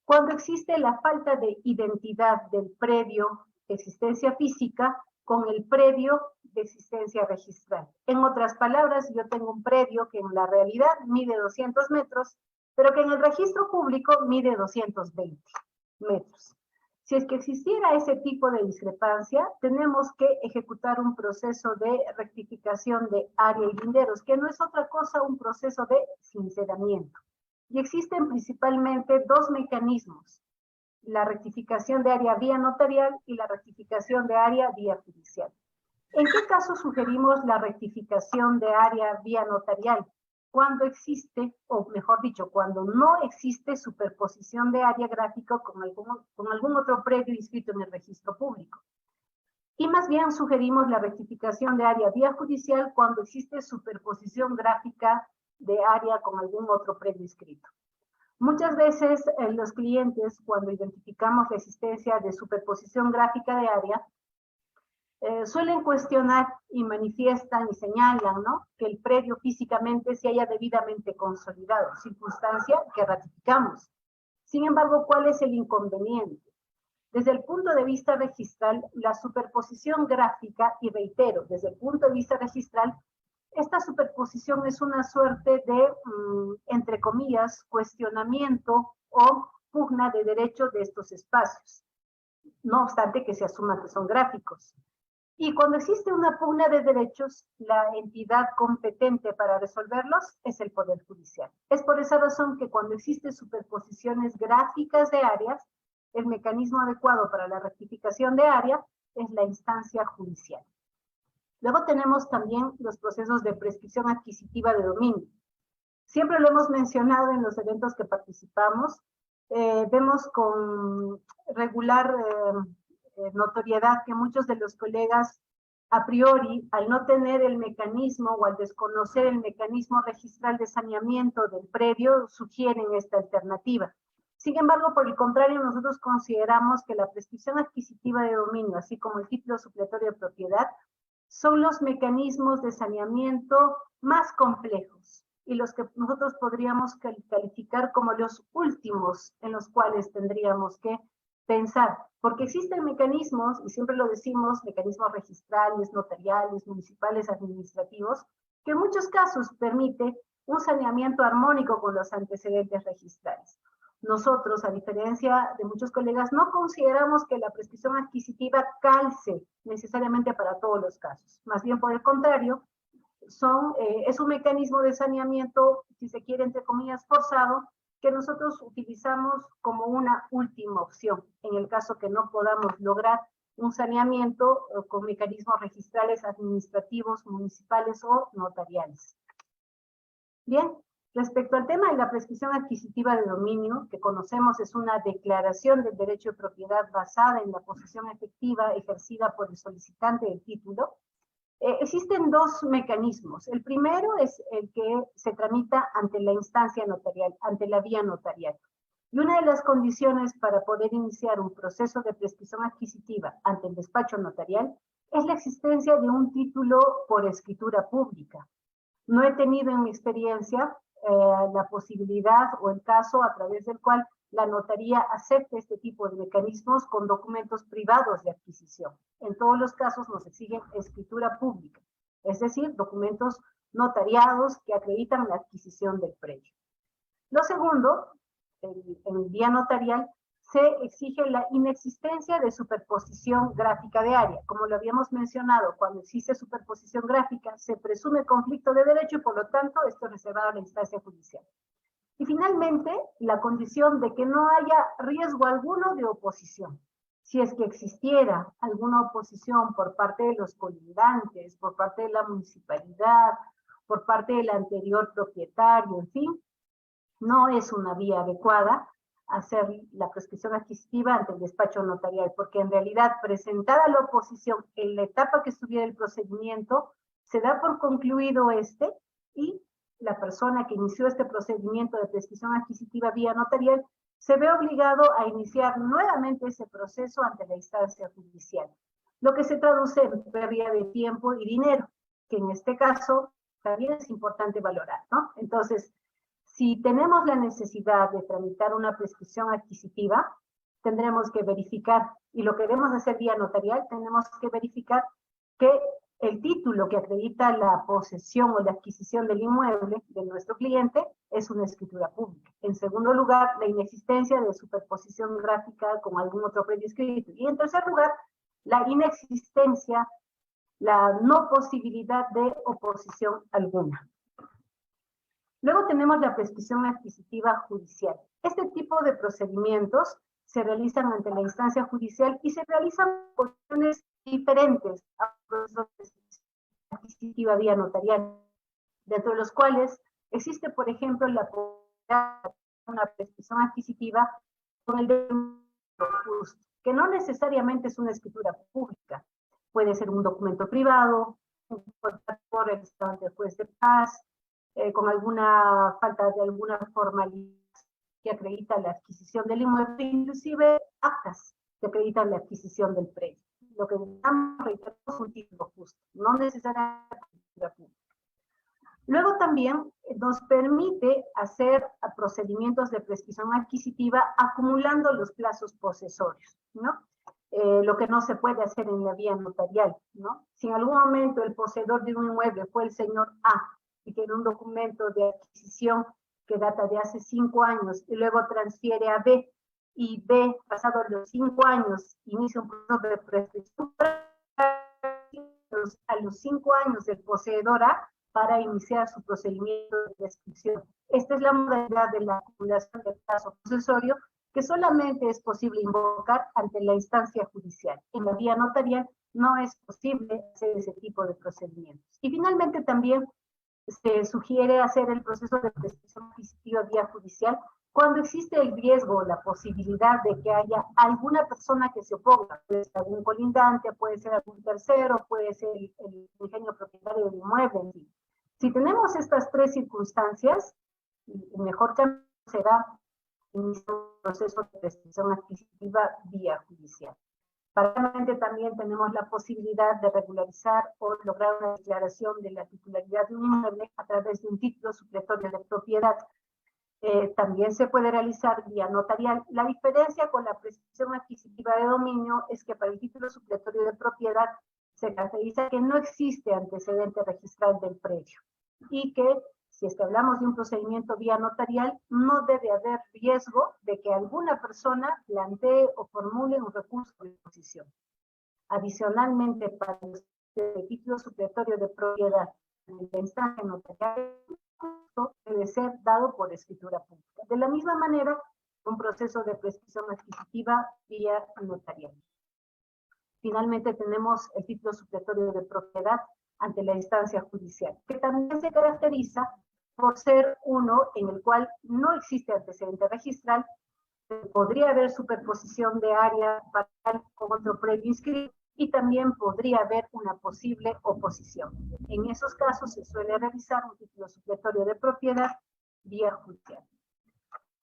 Cuando existe la falta de identidad del predio de existencia física con el predio de existencia registral. En otras palabras, yo tengo un predio que en la realidad mide 200 metros, pero que en el registro público mide 220 metros. Si es que existiera ese tipo de discrepancia, tenemos que ejecutar un proceso de rectificación de área y linderos, que no es otra cosa un proceso de sinceramiento. Y existen principalmente dos mecanismos, la rectificación de área vía notarial y la rectificación de área vía judicial. ¿En qué caso sugerimos la rectificación de área vía notarial? Cuando existe, o mejor dicho, cuando no existe superposición de área gráfica con algún otro predio inscrito en el registro público. Y más bien sugerimos la rectificación de área vía judicial cuando existe superposición gráfica de área con algún otro predio inscrito. Muchas veces los clientes, cuando identificamos la existencia de superposición gráfica de área, suelen cuestionar y manifiestan y señalan, ¿no?, que el predio físicamente se haya debidamente consolidado, circunstancia que ratificamos. Sin embargo, ¿cuál es el inconveniente? Desde el punto de vista registral, la superposición gráfica, y reitero, desde el punto de vista registral, Esta superposición es una suerte de, entre comillas, cuestionamiento o pugna de derecho de estos espacios, no obstante que se asuma que son gráficos. Y cuando existe una pugna de derechos, la entidad competente para resolverlos es el Poder Judicial. Es por esa razón que cuando existen superposiciones gráficas de áreas, el mecanismo adecuado para la rectificación de área es la instancia judicial. Luego tenemos también los procesos de prescripción adquisitiva de dominio. Siempre lo hemos mencionado en los eventos que participamos. Vemos con regular notoriedad que muchos de los colegas a priori, al no tener el mecanismo o al desconocer el mecanismo registral de saneamiento del predio, sugieren esta alternativa. Sin embargo, por el contrario, nosotros consideramos que la prescripción adquisitiva de dominio, así como el título supletorio de propiedad, son los mecanismos de saneamiento más complejos y los que nosotros podríamos calificar como los últimos en los cuales tendríamos que pensar, porque existen mecanismos, y siempre lo decimos, mecanismos registrales, notariales, municipales, administrativos, que en muchos casos permite un saneamiento armónico con los antecedentes registrales. Nosotros, a diferencia de muchos colegas, no consideramos que la prescripción adquisitiva calce necesariamente para todos los casos. Más bien, por el contrario, es un mecanismo de saneamiento, si se quiere, entre comillas, forzado, que nosotros utilizamos como una última opción, en el caso que no podamos lograr un saneamiento con mecanismos registrales, administrativos, municipales o notariales. Bien, respecto al tema de la prescripción adquisitiva de dominio, que conocemos es una declaración del derecho de propiedad basada en la posesión efectiva ejercida por el solicitante del título, existen dos mecanismos. El primero es el que se tramita ante la instancia notarial, ante la vía notarial. Y una de las condiciones para poder iniciar un proceso de prescripción adquisitiva ante el despacho notarial es la existencia de un título por escritura pública. No he tenido en mi experiencia la posibilidad o el caso a través del cual la notaría acepte este tipo de mecanismos con documentos privados de adquisición. En todos los casos nos exigen escritura pública, es decir, documentos notariados que acreditan la adquisición del predio. Lo segundo, en vía notarial, se exige la inexistencia de superposición gráfica de área. Como lo habíamos mencionado, cuando existe superposición gráfica, se presume conflicto de derecho y por lo tanto esto es reservado a la instancia judicial. Y finalmente, la condición de que no haya riesgo alguno de oposición. Si es que existiera alguna oposición por parte de los colindantes, por parte de la municipalidad, por parte del anterior propietario, en fin, no es una vía adecuada hacer la prescripción adquisitiva ante el despacho notarial, porque en realidad presentada la oposición en la etapa que estuviera el procedimiento, se da por concluido y la persona que inició este procedimiento de prescripción adquisitiva vía notarial se ve obligado a iniciar nuevamente ese proceso ante la instancia judicial, lo que se traduce en pérdida de tiempo y dinero, que en este caso también es importante valorar, ¿no? Entonces, si tenemos la necesidad de tramitar una prescripción adquisitiva, tendremos que verificar, y lo que debemos hacer vía notarial, tenemos que verificar que el título que acredita la posesión o la adquisición del inmueble de nuestro cliente es una escritura pública. En segundo lugar, la inexistencia de superposición gráfica con algún otro predio escrito. Y en tercer lugar, la inexistencia, la no posibilidad de oposición alguna. Luego tenemos la prescripción adquisitiva judicial. Este tipo de procedimientos se realizan ante la instancia judicial y se realizan por cuestiones diferentes a procesos de adquisitiva vía notarial, dentro de los cuales existe, por ejemplo, la posibilidad de una prescripción adquisitiva con el derecho justo, que no necesariamente es una escritura pública, puede ser un documento privado, un contrato realizado ante el juez de paz, con alguna falta de alguna formalidad que acredita la adquisición del inmueble, inclusive actas que acreditan la adquisición del predio. Lo que necesitamos, reiteramos, un título justo, no necesariamente una pública. Luego también nos permite hacer procedimientos de prescripción adquisitiva acumulando los plazos posesorios, ¿no? lo que no se puede hacer en la vía notarial, ¿no? Si en algún momento el poseedor de un inmueble fue el señor A y tiene un documento de adquisición que data de hace 5 años y luego transfiere a B, y B, pasados los 5 años, inicia un proceso de prescripción a los 5 años del poseedor A para iniciar su procedimiento de prescripción. Esta es la modalidad de la acumulación del plazo posesorio que solamente es posible invocar ante la instancia judicial. En la vía notarial no es posible hacer ese tipo de procedimientos. Y finalmente también se sugiere hacer el proceso de prescripción adquisitiva vía judicial cuando existe el riesgo o la posibilidad de que haya alguna persona que se oponga, puede ser algún colindante, puede ser algún tercero, puede ser el ingenio propietario del inmueble, en fin. Si tenemos estas 3 circunstancias, el mejor camino será iniciar un proceso de prescripción adquisitiva vía judicial. Paralelamente también tenemos la posibilidad de regularizar o lograr una declaración de la titularidad de un inmueble a través de un título supletorio de propiedad. También se puede realizar vía notarial. La diferencia con la prescripción adquisitiva de dominio es que para el título supletorio de propiedad se caracteriza que no existe antecedente registral del predio y que si es que hablamos de un procedimiento vía notarial, no debe haber riesgo de que alguna persona plantee o formule un recurso de oposición. Adicionalmente, para el título supletorio de propiedad en la instancia notarial, debe ser dado por escritura pública. De la misma manera, un proceso de prescripción adquisitiva vía notarial. Finalmente, tenemos el título supletorio de propiedad ante la instancia judicial, que también se caracteriza por ser uno en el cual no existe antecedente registral, podría haber superposición de área parcial con otro previo inscrito y también podría haber una posible oposición. En esos casos se suele realizar un título supletorio de propiedad vía judicial.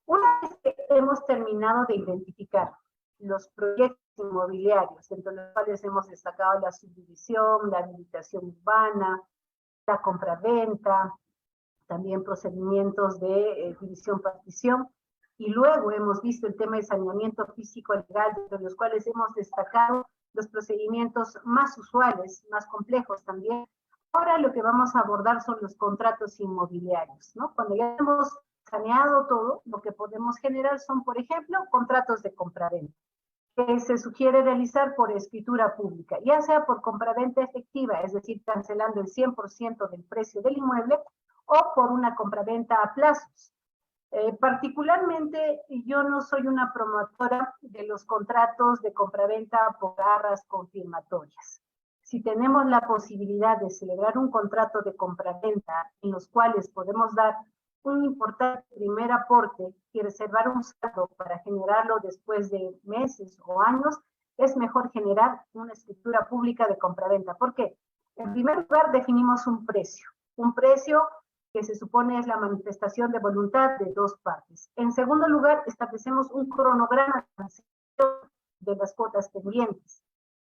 Una vez que hemos terminado de identificar los proyectos inmobiliarios, entre los cuales hemos destacado la subdivisión, la habilitación urbana, la compraventa, también procedimientos de división-partición, y luego hemos visto el tema de saneamiento físico-legal, entre los cuales hemos destacado los procedimientos más usuales, más complejos también. Ahora lo que vamos a abordar son los contratos inmobiliarios, ¿no? Cuando ya hemos saneado todo, lo que podemos generar son, por ejemplo, contratos de compraventa, que se sugiere realizar por escritura pública, ya sea por compraventa efectiva, es decir, cancelando el 100% del precio del inmueble, o por una compraventa a plazos. Particularmente, yo no soy una promotora de los contratos de compraventa por arras confirmatorias. Si tenemos la posibilidad de celebrar un contrato de compraventa en los cuales podemos dar un importante primer aporte y reservar un saldo para generarlo después de meses o años, es mejor generar una escritura pública de compraventa. ¿Por qué? En primer lugar, definimos un precio que se supone es la manifestación de voluntad de 2 partes. En segundo lugar, establecemos un cronograma de las cuotas pendientes.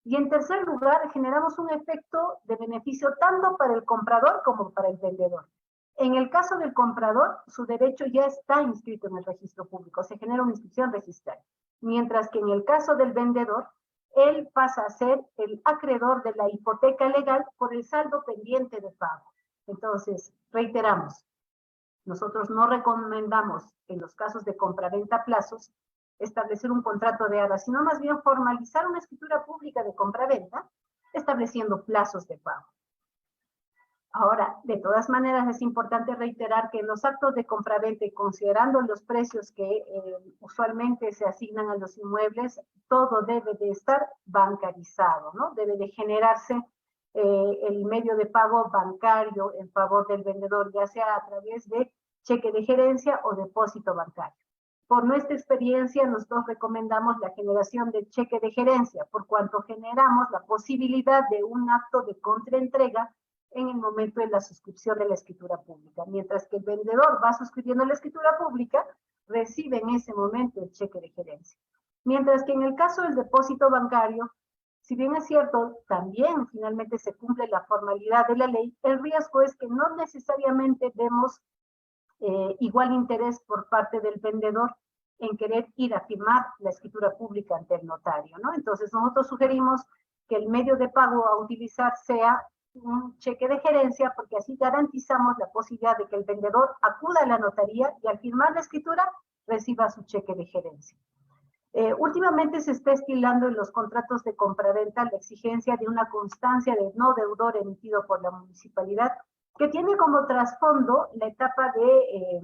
Y en tercer lugar, generamos un efecto de beneficio tanto para el comprador como para el vendedor. En el caso del comprador, su derecho ya está inscrito en el registro público, se genera una inscripción registral. Mientras que en el caso del vendedor, él pasa a ser el acreedor de la hipoteca legal por el saldo pendiente de pago. Entonces, reiteramos, nosotros no recomendamos en los casos de compraventa a plazos establecer un contrato de arras, sino más bien formalizar una escritura pública de compraventa estableciendo plazos de pago. Ahora, de todas maneras, es importante reiterar que en los actos de compraventa y considerando los precios que usualmente se asignan a los inmuebles, todo debe de estar bancarizado, ¿no? Debe de generarse el medio de pago bancario en favor del vendedor, ya sea a través de cheque de gerencia o depósito bancario. Por nuestra experiencia, nosotros recomendamos la generación de cheque de gerencia, por cuanto generamos la posibilidad de un acto de contraentrega en el momento de la suscripción de la escritura pública. Mientras que el vendedor va suscribiendo la escritura pública, recibe en ese momento el cheque de gerencia. Mientras que en el caso del depósito bancario, si bien es cierto, también finalmente se cumple la formalidad de la ley, el riesgo es que no necesariamente vemos igual interés por parte del vendedor en querer ir a firmar la escritura pública ante el notario, ¿no? Entonces nosotros sugerimos que el medio de pago a utilizar sea un cheque de gerencia, porque así garantizamos la posibilidad de que el vendedor acuda a la notaría y al firmar la escritura reciba su cheque de gerencia. Últimamente se está estilando en los contratos de compraventa la exigencia de una constancia de no deudor emitido por la municipalidad, que tiene como trasfondo la etapa de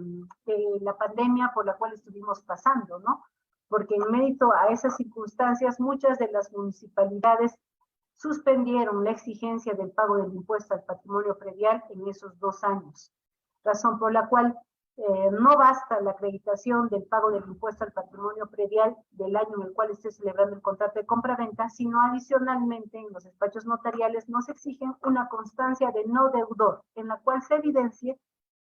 la pandemia por la cual estuvimos pasando, ¿no? Porque en mérito a esas circunstancias, muchas de las municipalidades suspendieron la exigencia del pago del impuesto al patrimonio predial en esos 2 años, razón por la cual no basta la acreditación del pago del impuesto al patrimonio predial del año en el cual esté celebrando el contrato de compra-venta, sino adicionalmente en los despachos notariales nos exigen una constancia de no deudor, en la cual se evidencie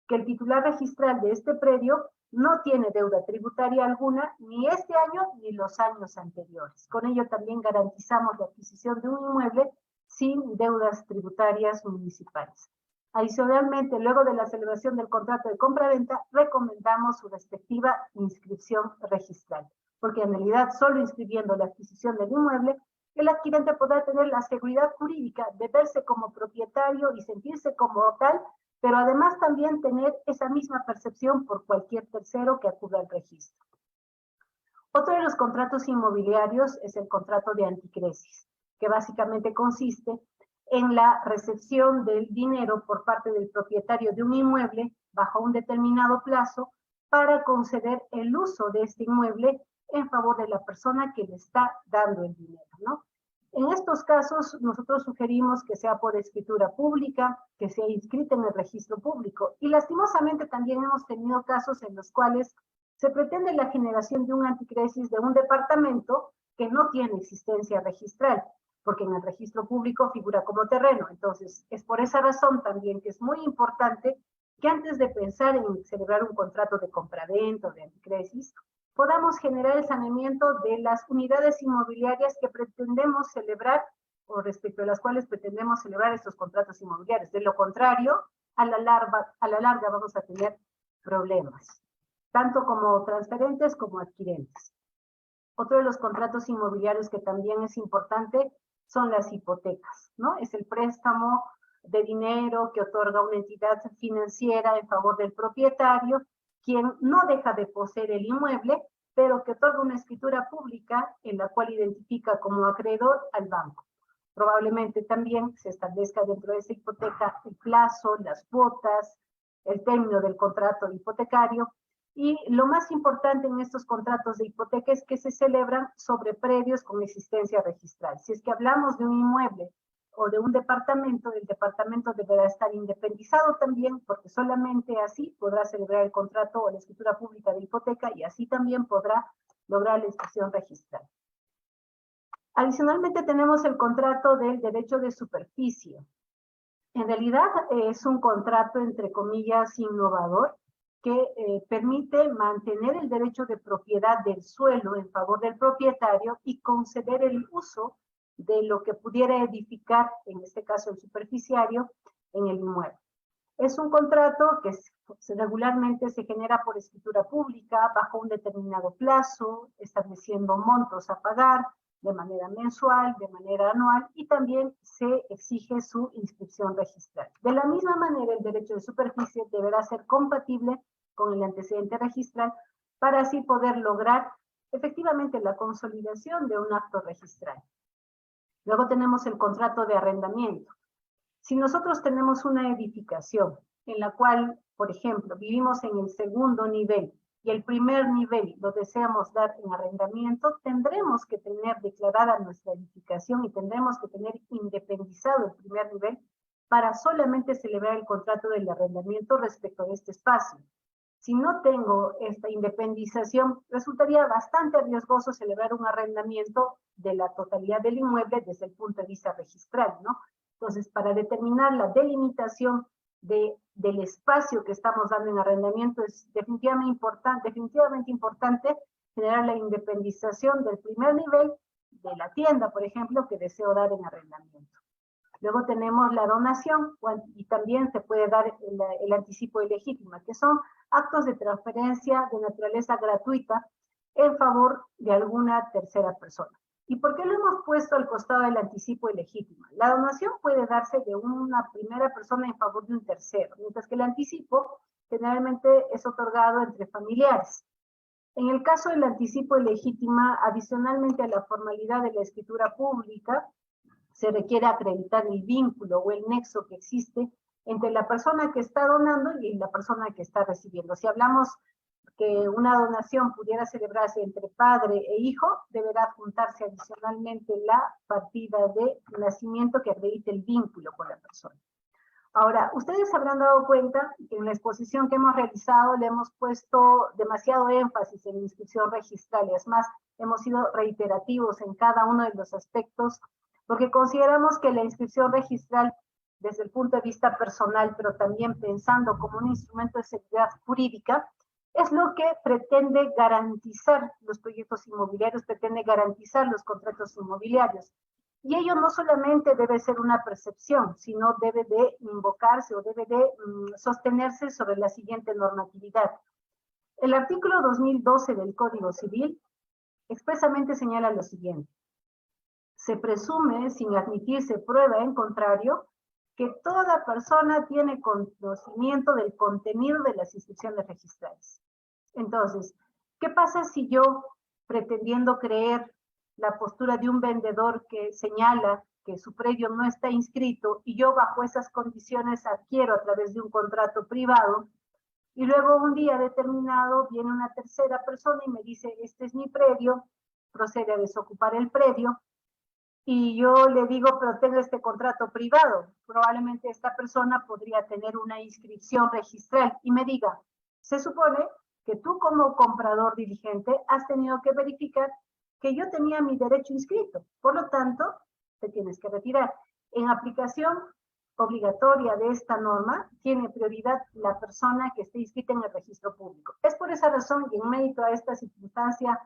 que el titular registral de este predio no tiene deuda tributaria alguna, ni este año ni los años anteriores. Con ello también garantizamos la adquisición de un inmueble sin deudas tributarias municipales. Adicionalmente, luego de la celebración del contrato de compra-venta, recomendamos su respectiva inscripción registral, porque en realidad solo inscribiendo la adquisición del inmueble, el adquirente podrá tener la seguridad jurídica de verse como propietario y sentirse como tal, pero además también tener esa misma percepción por cualquier tercero que acuda al registro. Otro de los contratos inmobiliarios es el contrato de anticresis, que básicamente consiste en la recepción del dinero por parte del propietario de un inmueble bajo un determinado plazo para conceder el uso de este inmueble en favor de la persona que le está dando el dinero, ¿no? En estos casos, nosotros sugerimos que sea por escritura pública, que sea inscrita en el registro público. Y lastimosamente también hemos tenido casos en los cuales se pretende la generación de un anticresis de un departamento que no tiene existencia registral, porque en el registro público figura como terreno. Entonces, es por esa razón también que es muy importante que antes de pensar en celebrar un contrato de compraventa o de anticresis, podamos generar el saneamiento de las unidades inmobiliarias que pretendemos celebrar o respecto a las cuales pretendemos celebrar estos contratos inmobiliarios. De lo contrario, a la larga vamos a tener problemas, tanto como transferentes como adquirentes. Otro de los contratos inmobiliarios que también es importante son las hipotecas, ¿no? Es el préstamo de dinero que otorga una entidad financiera en favor del propietario, quien no deja de poseer el inmueble, pero que otorga una escritura pública en la cual identifica como acreedor al banco. Probablemente también se establezca dentro de esa hipoteca el plazo, las cuotas, el término del contrato hipotecario. Y lo más importante en estos contratos de hipoteca es que se celebran sobre predios con existencia registral. Si es que hablamos de un inmueble o de un departamento, el departamento deberá estar independizado también, porque solamente así podrá celebrar el contrato o la escritura pública de hipoteca y así también podrá lograr la inscripción registral. Adicionalmente tenemos el contrato del derecho de superficie. En realidad es un contrato, entre comillas, innovador, que permite mantener el derecho de propiedad del suelo en favor del propietario y conceder el uso de lo que pudiera edificar, en este caso el superficiario, en el inmueble. Es un contrato que regularmente se genera por escritura pública bajo un determinado plazo, estableciendo montos a pagar de manera mensual, de manera anual, y también se exige su inscripción registral. De la misma manera, el derecho de superficie deberá ser compatible con el antecedente registral para así poder lograr efectivamente la consolidación de un acto registral. Luego tenemos el contrato de arrendamiento. Si nosotros tenemos una edificación en la cual, por ejemplo, vivimos en el segundo nivel y el primer nivel lo deseamos dar en arrendamiento, tendremos que tener declarada nuestra edificación y tendremos que tener independizado el primer nivel para solamente celebrar el contrato del arrendamiento respecto de este espacio. Si no tengo esta independización, resultaría bastante riesgoso celebrar un arrendamiento de la totalidad del inmueble desde el punto de vista registral, ¿no? Entonces, para determinar la delimitación del espacio que estamos dando en arrendamiento, es definitivamente importante generar la independización del primer nivel de la tienda, por ejemplo, que deseo dar en arrendamiento. Luego tenemos la donación y también se puede dar el anticipo de legítima, que son actos de transferencia de naturaleza gratuita en favor de alguna tercera persona. ¿Y por qué lo hemos puesto al costado del anticipo ilegítimo? La donación puede darse de una primera persona en favor de un tercero, mientras que el anticipo generalmente es otorgado entre familiares. En el caso del anticipo ilegítima, adicionalmente a la formalidad de la escritura pública, se requiere acreditar el vínculo o el nexo que existe entre la persona que está donando y la persona que está recibiendo. Si hablamos que una donación pudiera celebrarse entre padre e hijo, deberá juntarse adicionalmente la partida de nacimiento que acredite el vínculo con la persona. Ahora, ustedes habrán dado cuenta que en la exposición que hemos realizado le hemos puesto demasiado énfasis en la inscripción registral, y es más, hemos sido reiterativos en cada uno de los aspectos, porque consideramos que la inscripción registral, desde el punto de vista personal, pero también pensando como un instrumento de seguridad jurídica, es lo que pretende garantizar los proyectos inmobiliarios, pretende garantizar los contratos inmobiliarios. Y ello no solamente debe ser una percepción, sino debe de invocarse o debe de sostenerse sobre la siguiente normatividad. El artículo 2012 del Código Civil expresamente señala lo siguiente. Se presume, sin admitirse prueba en contrario, que toda persona tiene conocimiento del contenido de las inscripciones registrales. Entonces, ¿qué pasa si yo, pretendiendo creer la postura de un vendedor que señala que su predio no está inscrito y yo bajo esas condiciones adquiero a través de un contrato privado y luego un día determinado viene una tercera persona y me dice, este es mi predio, procede a desocupar el predio y yo le digo, pero tengo este contrato privado? Probablemente esta persona podría tener una inscripción registral y me diga, se supone que tú como comprador diligente has tenido que verificar que yo tenía mi derecho inscrito, por lo tanto, te tienes que retirar. En aplicación obligatoria de esta norma, tiene prioridad la persona que esté inscrita en el registro público. Es por esa razón y en mérito a esta circunstancia,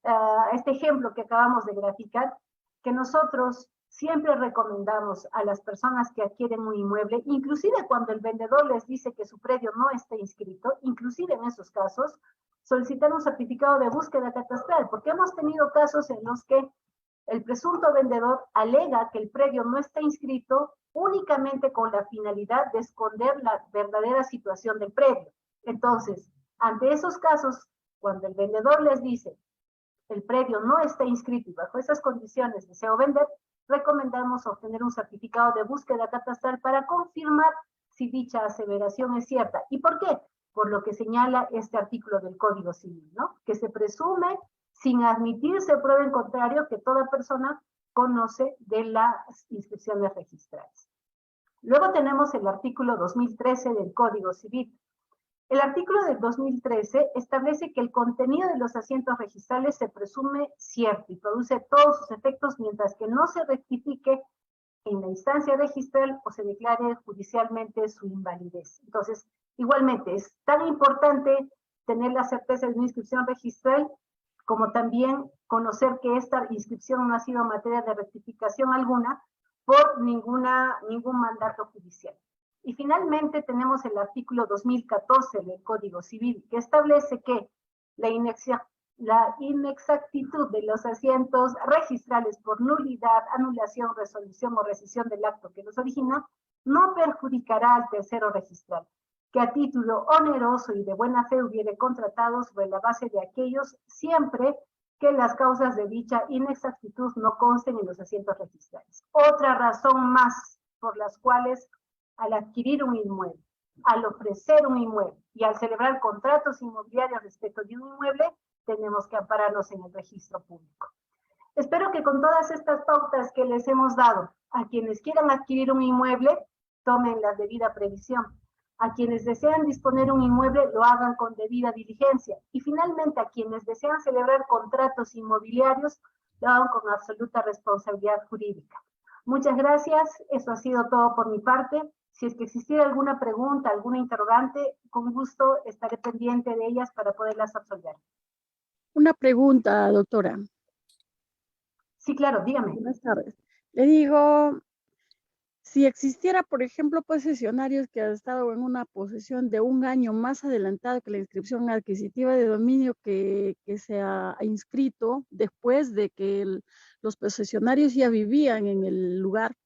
a este ejemplo que acabamos de graficar, que nosotros siempre recomendamos a las personas que adquieren un inmueble, inclusive cuando el vendedor les dice que su predio no está inscrito, inclusive en esos casos, solicitar un certificado de búsqueda catastral, porque hemos tenido casos en los que el presunto vendedor alega que el predio no está inscrito únicamente con la finalidad de esconder la verdadera situación del predio. Entonces, ante esos casos, cuando el vendedor les dice el predio no está inscrito y bajo esas condiciones deseo vender, recomendamos obtener un certificado de búsqueda catastral para confirmar si dicha aseveración es cierta. ¿Y por qué? Por lo que señala este artículo del Código Civil, ¿no? Que se presume, sin admitirse prueba en contrario, que toda persona conoce de las inscripciones registrales. Luego tenemos el artículo 2013 del Código Civil. El artículo del 2013 establece que el contenido de los asientos registrales se presume cierto y produce todos sus efectos mientras que no se rectifique en la instancia registral o se declare judicialmente su invalidez. Entonces, igualmente, es tan importante tener la certeza de una inscripción registral como también conocer que esta inscripción no ha sido materia de rectificación alguna por ningún mandato judicial. Y finalmente tenemos el artículo 2014 del Código Civil, que establece que la inexactitud de los asientos registrales por nulidad, anulación, resolución o rescisión del acto que los origina, no perjudicará al tercero registral, que a título oneroso y de buena fe hubiere contratado sobre la base de aquellos, siempre que las causas de dicha inexactitud no consten en los asientos registrales. Otra razón más por las cuales al adquirir un inmueble, al ofrecer un inmueble y al celebrar contratos inmobiliarios respecto de un inmueble, tenemos que ampararnos en el registro público. Espero que con todas estas pautas que les hemos dado, a quienes quieran adquirir un inmueble, tomen la debida previsión. A quienes desean disponer un inmueble, lo hagan con debida diligencia. Y finalmente, a quienes desean celebrar contratos inmobiliarios, lo hagan con absoluta responsabilidad jurídica. Muchas gracias. Eso ha sido todo por mi parte. Si es que existiera alguna pregunta, alguna interrogante, con gusto estaré pendiente de ellas para poderlas absolver. Una pregunta, doctora. Sí, claro, dígame. Buenas tardes. Le digo, si existiera, por ejemplo, posesionarios que han estado en una posesión de un año más adelantado que la inscripción adquisitiva de dominio que se ha inscrito después de que los posesionarios ya vivían en el lugar.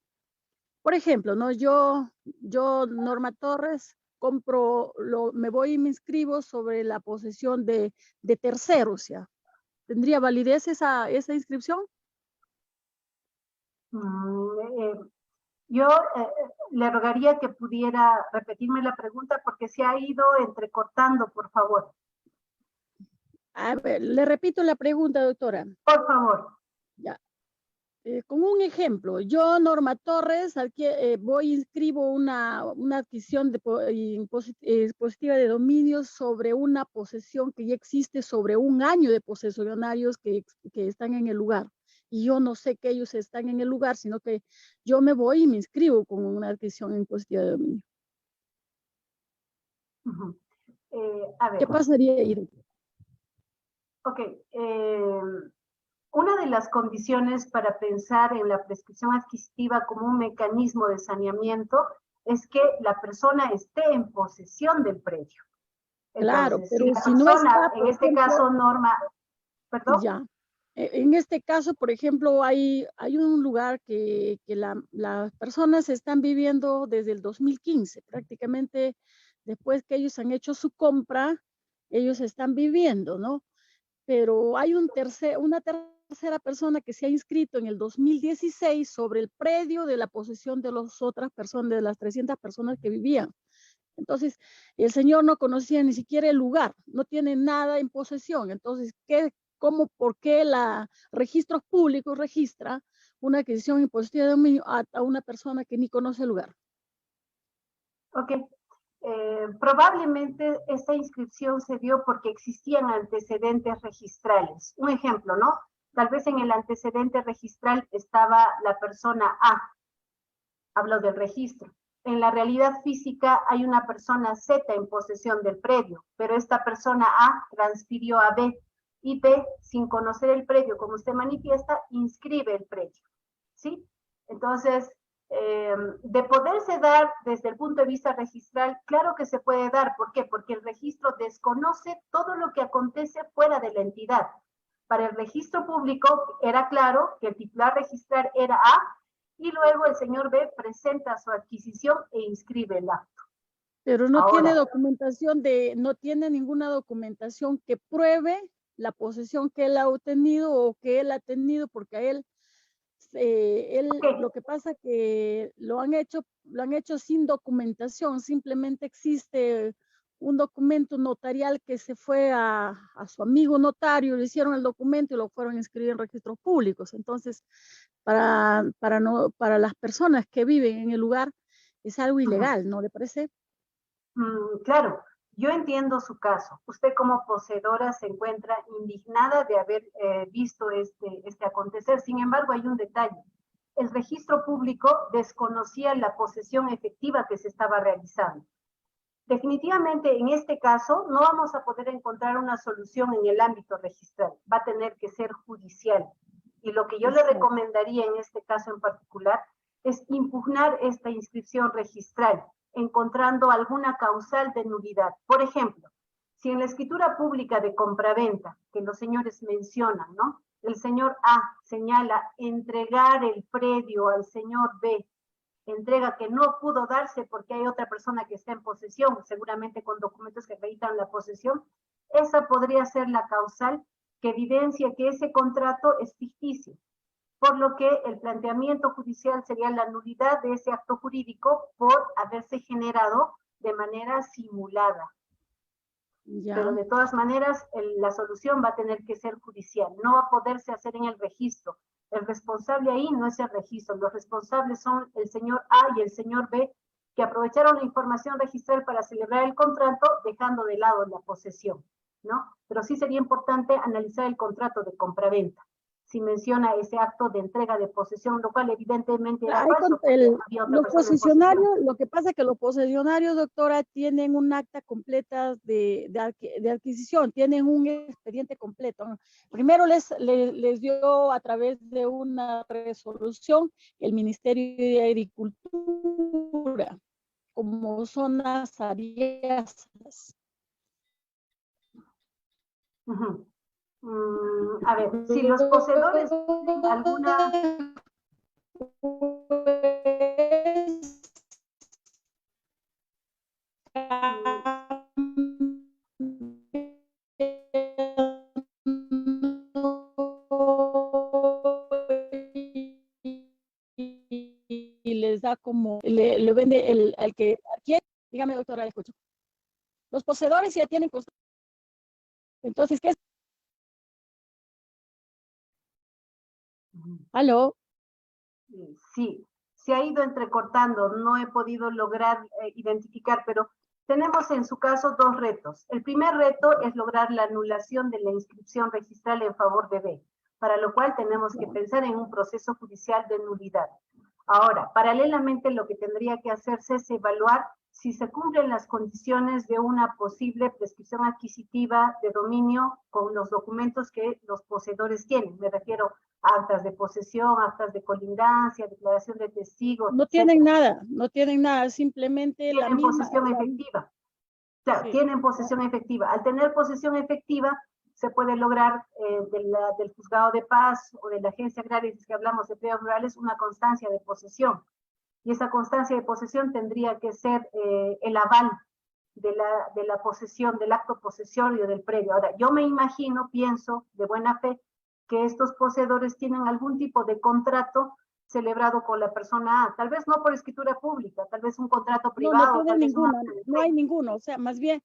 Por ejemplo, ¿no? Yo, Norma Torres, me voy y me inscribo sobre la posesión de terceros, ¿ya? ¿Tendría validez esa inscripción? Yo le rogaría que pudiera repetirme la pregunta porque se ha ido entrecortando, por favor. A ver, le repito la pregunta, doctora. Por favor. Ya. Con un ejemplo, yo, Norma Torres, voy e inscribo una adquisición positiva de dominio sobre una posesión que ya existe sobre un año de posesionarios que están en el lugar. Y yo no sé que ellos están en el lugar, sino que yo me voy y me inscribo con una adquisición impositiva de dominio. A ver. ¿Qué pasaría ahí? Ok. Una de las condiciones para pensar en la prescripción adquisitiva como un mecanismo de saneamiento es que la persona esté en posesión del predio. Claro, Entonces, pero si si la no persona, está, en este caso, Norma, ¿perdón? Ya. En este caso, por ejemplo, hay un lugar que las personas están viviendo desde el 2015, prácticamente después que ellos han hecho su compra, ellos están viviendo, ¿no? Pero hay una tercera persona que se ha inscrito en el 2016 sobre el predio de la posesión de las otras personas, de las 300 personas que vivían. Entonces, el señor no conocía ni siquiera el lugar, no tiene nada en posesión. Entonces, por qué la registros públicos registra una adquisición impositiva de dominio a una persona que ni conoce el lugar? Ok. Probablemente esta inscripción se dio porque existían antecedentes registrales. Un ejemplo, ¿no? Tal vez en el antecedente registral estaba la persona A. Hablo del registro. En la realidad física hay una persona Z en posesión del predio, pero esta persona A transfirió a B y B, sin conocer el predio, como usted manifiesta, inscribe el predio, ¿sí? Entonces, de poderse dar desde el punto de vista registral, claro que se puede dar. ¿Por qué? Porque el registro desconoce todo lo que acontece fuera de la entidad. Para el registro público era claro que el titular registral era A, y luego el señor B presenta su adquisición e inscribe el acto. Pero no tiene documentación no tiene ninguna documentación que pruebe la posesión que él ha obtenido o que él ha tenido, porque a él, lo que pasa que lo han hecho sin documentación, simplemente existe un documento notarial que se fue a su amigo notario, le hicieron el documento y lo fueron a inscribir en registros públicos. Entonces, para las personas que viven en el lugar es algo ilegal, ¿no le parece? Claro, yo entiendo su caso. Usted como poseedora se encuentra indignada de haber visto este acontecer. Sin embargo, hay un detalle. El registro público desconocía la posesión efectiva que se estaba realizando. Definitivamente, en este caso, no vamos a poder encontrar una solución en el ámbito registral. Va a tener que ser judicial. Y lo que yo le recomendaría en este caso en particular es impugnar esta inscripción registral, encontrando alguna causal de nulidad. Por ejemplo, si en la escritura pública de compraventa, que los señores mencionan, ¿no? El señor A señala entregar el predio al señor B, entrega que no pudo darse porque hay otra persona que está en posesión, seguramente con documentos que acreditan la posesión, esa podría ser la causal que evidencia que ese contrato es ficticio, por lo que el planteamiento judicial sería la nulidad de ese acto jurídico por haberse generado de manera simulada. Ya. Pero de todas maneras, la solución va a tener que ser judicial, no va a poderse hacer en el registro. El responsable ahí no es el registro, los responsables son el señor A y el señor B, que aprovecharon la información registral para celebrar el contrato, dejando de lado la posesión, ¿no? Pero sí sería importante analizar el contrato de compraventa. si menciona ese acto de entrega de posesión, lo cual evidentemente era Ahí falso, porque había otra los persona en posesión. posesionarios, lo que pasa es que los posesionarios, doctora, tienen un acta completa de adquisición, tienen un expediente completo, ¿no? Primero les dio a través de una resolución el Ministerio de Agricultura como zonas ariasas. Uh-huh. A ver, si los poseedores tienen alguna... Y les da como, le vende al que adquiere. Dígame, doctora, le escucho. Los poseedores ya tienen cosas. Entonces, ¿qué es? ¿Aló? Sí, se ha ido entrecortando, no he podido lograr identificar, pero tenemos en su caso dos retos. El primer reto es lograr la anulación de la inscripción registral en favor de B, para lo cual tenemos que pensar en un proceso judicial de nulidad. Ahora, paralelamente lo que tendría que hacerse es evaluar si se cumplen las condiciones de una posible prescripción adquisitiva de dominio con los documentos que los poseedores tienen. Me refiero a actas de posesión, actas de colindancia, declaración de testigos, No tienen nada, no tienen nada, simplemente la tienen misma. posesión efectiva. Claro, Sí. tienen posesión efectiva. Al tener posesión efectiva, se puede lograr del juzgado de paz o de la agencia agraria, si es que hablamos de predios rurales, una constancia de posesión. Y esa constancia de posesión tendría que ser el aval de la posesión, del acto posesorio del predio. Ahora, yo me imagino, pienso de buena fe, que estos poseedores tienen algún tipo de contrato celebrado con la persona A, tal vez no por escritura pública, tal vez un contrato privado, No tal tienen vez ninguno, no hay ninguno, o sea, más bien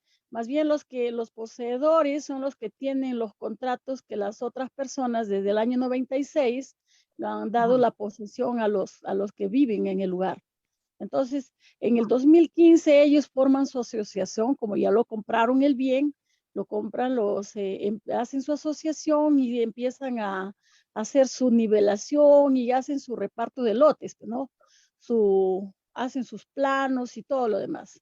los poseedores son los que tienen los contratos que las otras personas desde el año 96 le han dado la posesión a los que viven en el lugar. Entonces, en el 2015 ellos forman su asociación, como ya lo compraron el bien, lo compran, hacen su asociación y empiezan a hacer su nivelación y hacen su reparto de lotes, ¿no? Hacen sus planos y todo lo demás.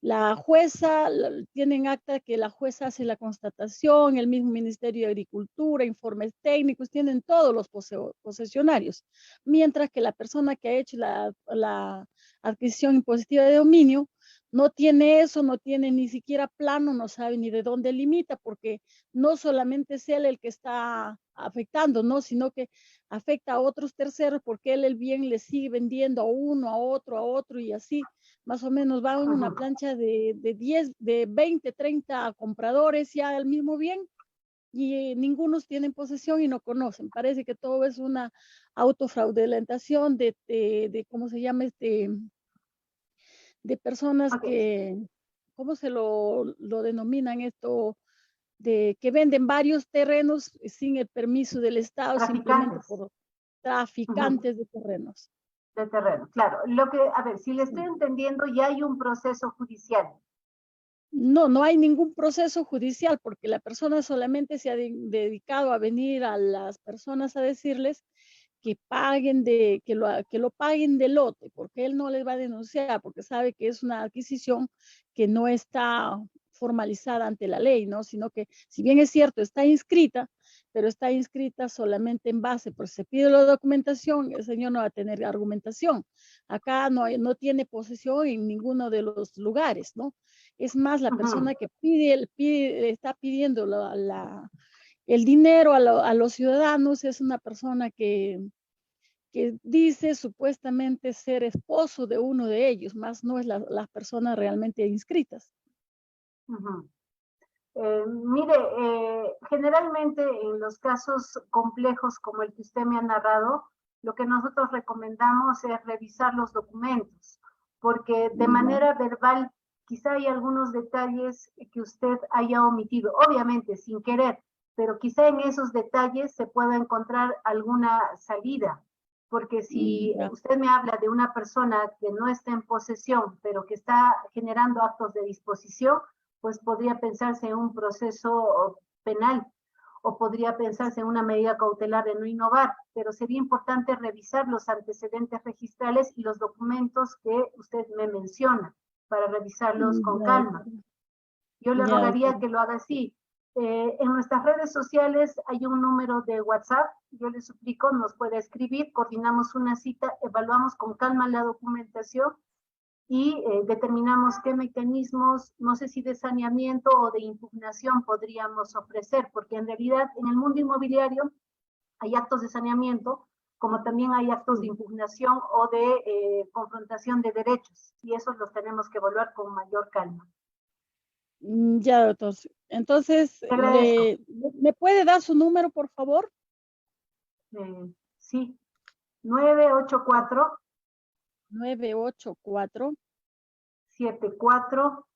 La jueza, tienen acta que la jueza hace la constatación, el mismo Ministerio de Agricultura, informes técnicos, tienen todos los posesionarios, mientras que la persona que ha hecho la adquisición impositiva de dominio no tiene eso, no tiene ni siquiera plano, no sabe ni de dónde limita, porque no solamente es él el que está afectando, ¿no? Sino que afecta a otros terceros porque él el bien le sigue vendiendo a uno, a otro y así más o menos va en una plancha de 10, de 20, 30 compradores ya al mismo bien y ninguno tienen posesión y no conocen. Parece que todo es una autofraudulentación de ¿cómo se llama? De personas que, ¿cómo se lo denominan esto? De que venden varios terrenos sin el permiso del Estado, simplemente por traficantes de terrenos. De terreno, claro. A ver, si le estoy entendiendo, ya hay un proceso judicial. No hay ningún proceso judicial porque la persona solamente se ha dedicado a venir a las personas a decirles que paguen que lo paguen de lote, porque él no les va a denunciar, porque sabe que es una adquisición que no está formalizada ante la ley, ¿no? Sino que, si bien es cierto, está inscrita, pero está inscrita solamente en base, pues se pide la documentación, el señor no va a tener argumentación. Acá no tiene posesión en ninguno de los lugares, ¿no? Es más, la persona que está pidiendo el dinero a los ciudadanos es una persona que dice supuestamente ser esposo de uno de ellos, más no es las personas realmente inscritas. Mire, generalmente en los casos complejos como el que usted me ha narrado, lo que nosotros recomendamos es revisar los documentos, porque de manera verbal quizá hay algunos detalles que usted haya omitido, obviamente sin querer, pero quizá en esos detalles se pueda encontrar alguna salida, porque si usted me habla de una persona que no está en posesión, pero que está generando actos de disposición, pues podría pensarse en un proceso penal. o podría pensarse en una medida cautelar de no innovar, pero sería importante revisar los antecedentes registrales y los documentos que usted me menciona, para revisarlos con Ya, calma. Yo le ya, rogaría doctor. que lo haga así. En nuestras redes sociales hay un número de WhatsApp, yo le suplico, nos puede escribir, coordinamos una cita, evaluamos con calma la documentación y determinamos qué mecanismos, no sé si de saneamiento o de impugnación podríamos ofrecer, porque en realidad en el mundo inmobiliario hay actos de saneamiento, como también hay actos de impugnación o de confrontación de derechos, y esos los tenemos que evaluar con mayor calma. Ya, doctor. Entonces, Te agradezco. ¿me puede dar su número, por favor? Sí, 984 984 74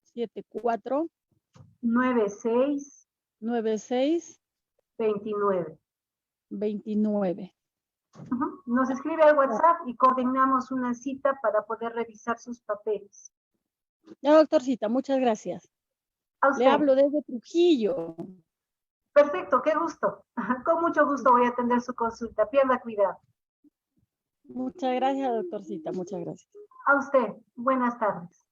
74 96 96 29. 29. Nos escribe al WhatsApp y coordinamos una cita para poder revisar sus papeles. Ya, doctorcita, muchas gracias. A Le usted. hablo desde Trujillo. Perfecto, qué gusto. Con mucho gusto voy a atender su consulta. Pierda cuidado. Muchas gracias, doctorcita, muchas gracias. A usted. Buenas tardes.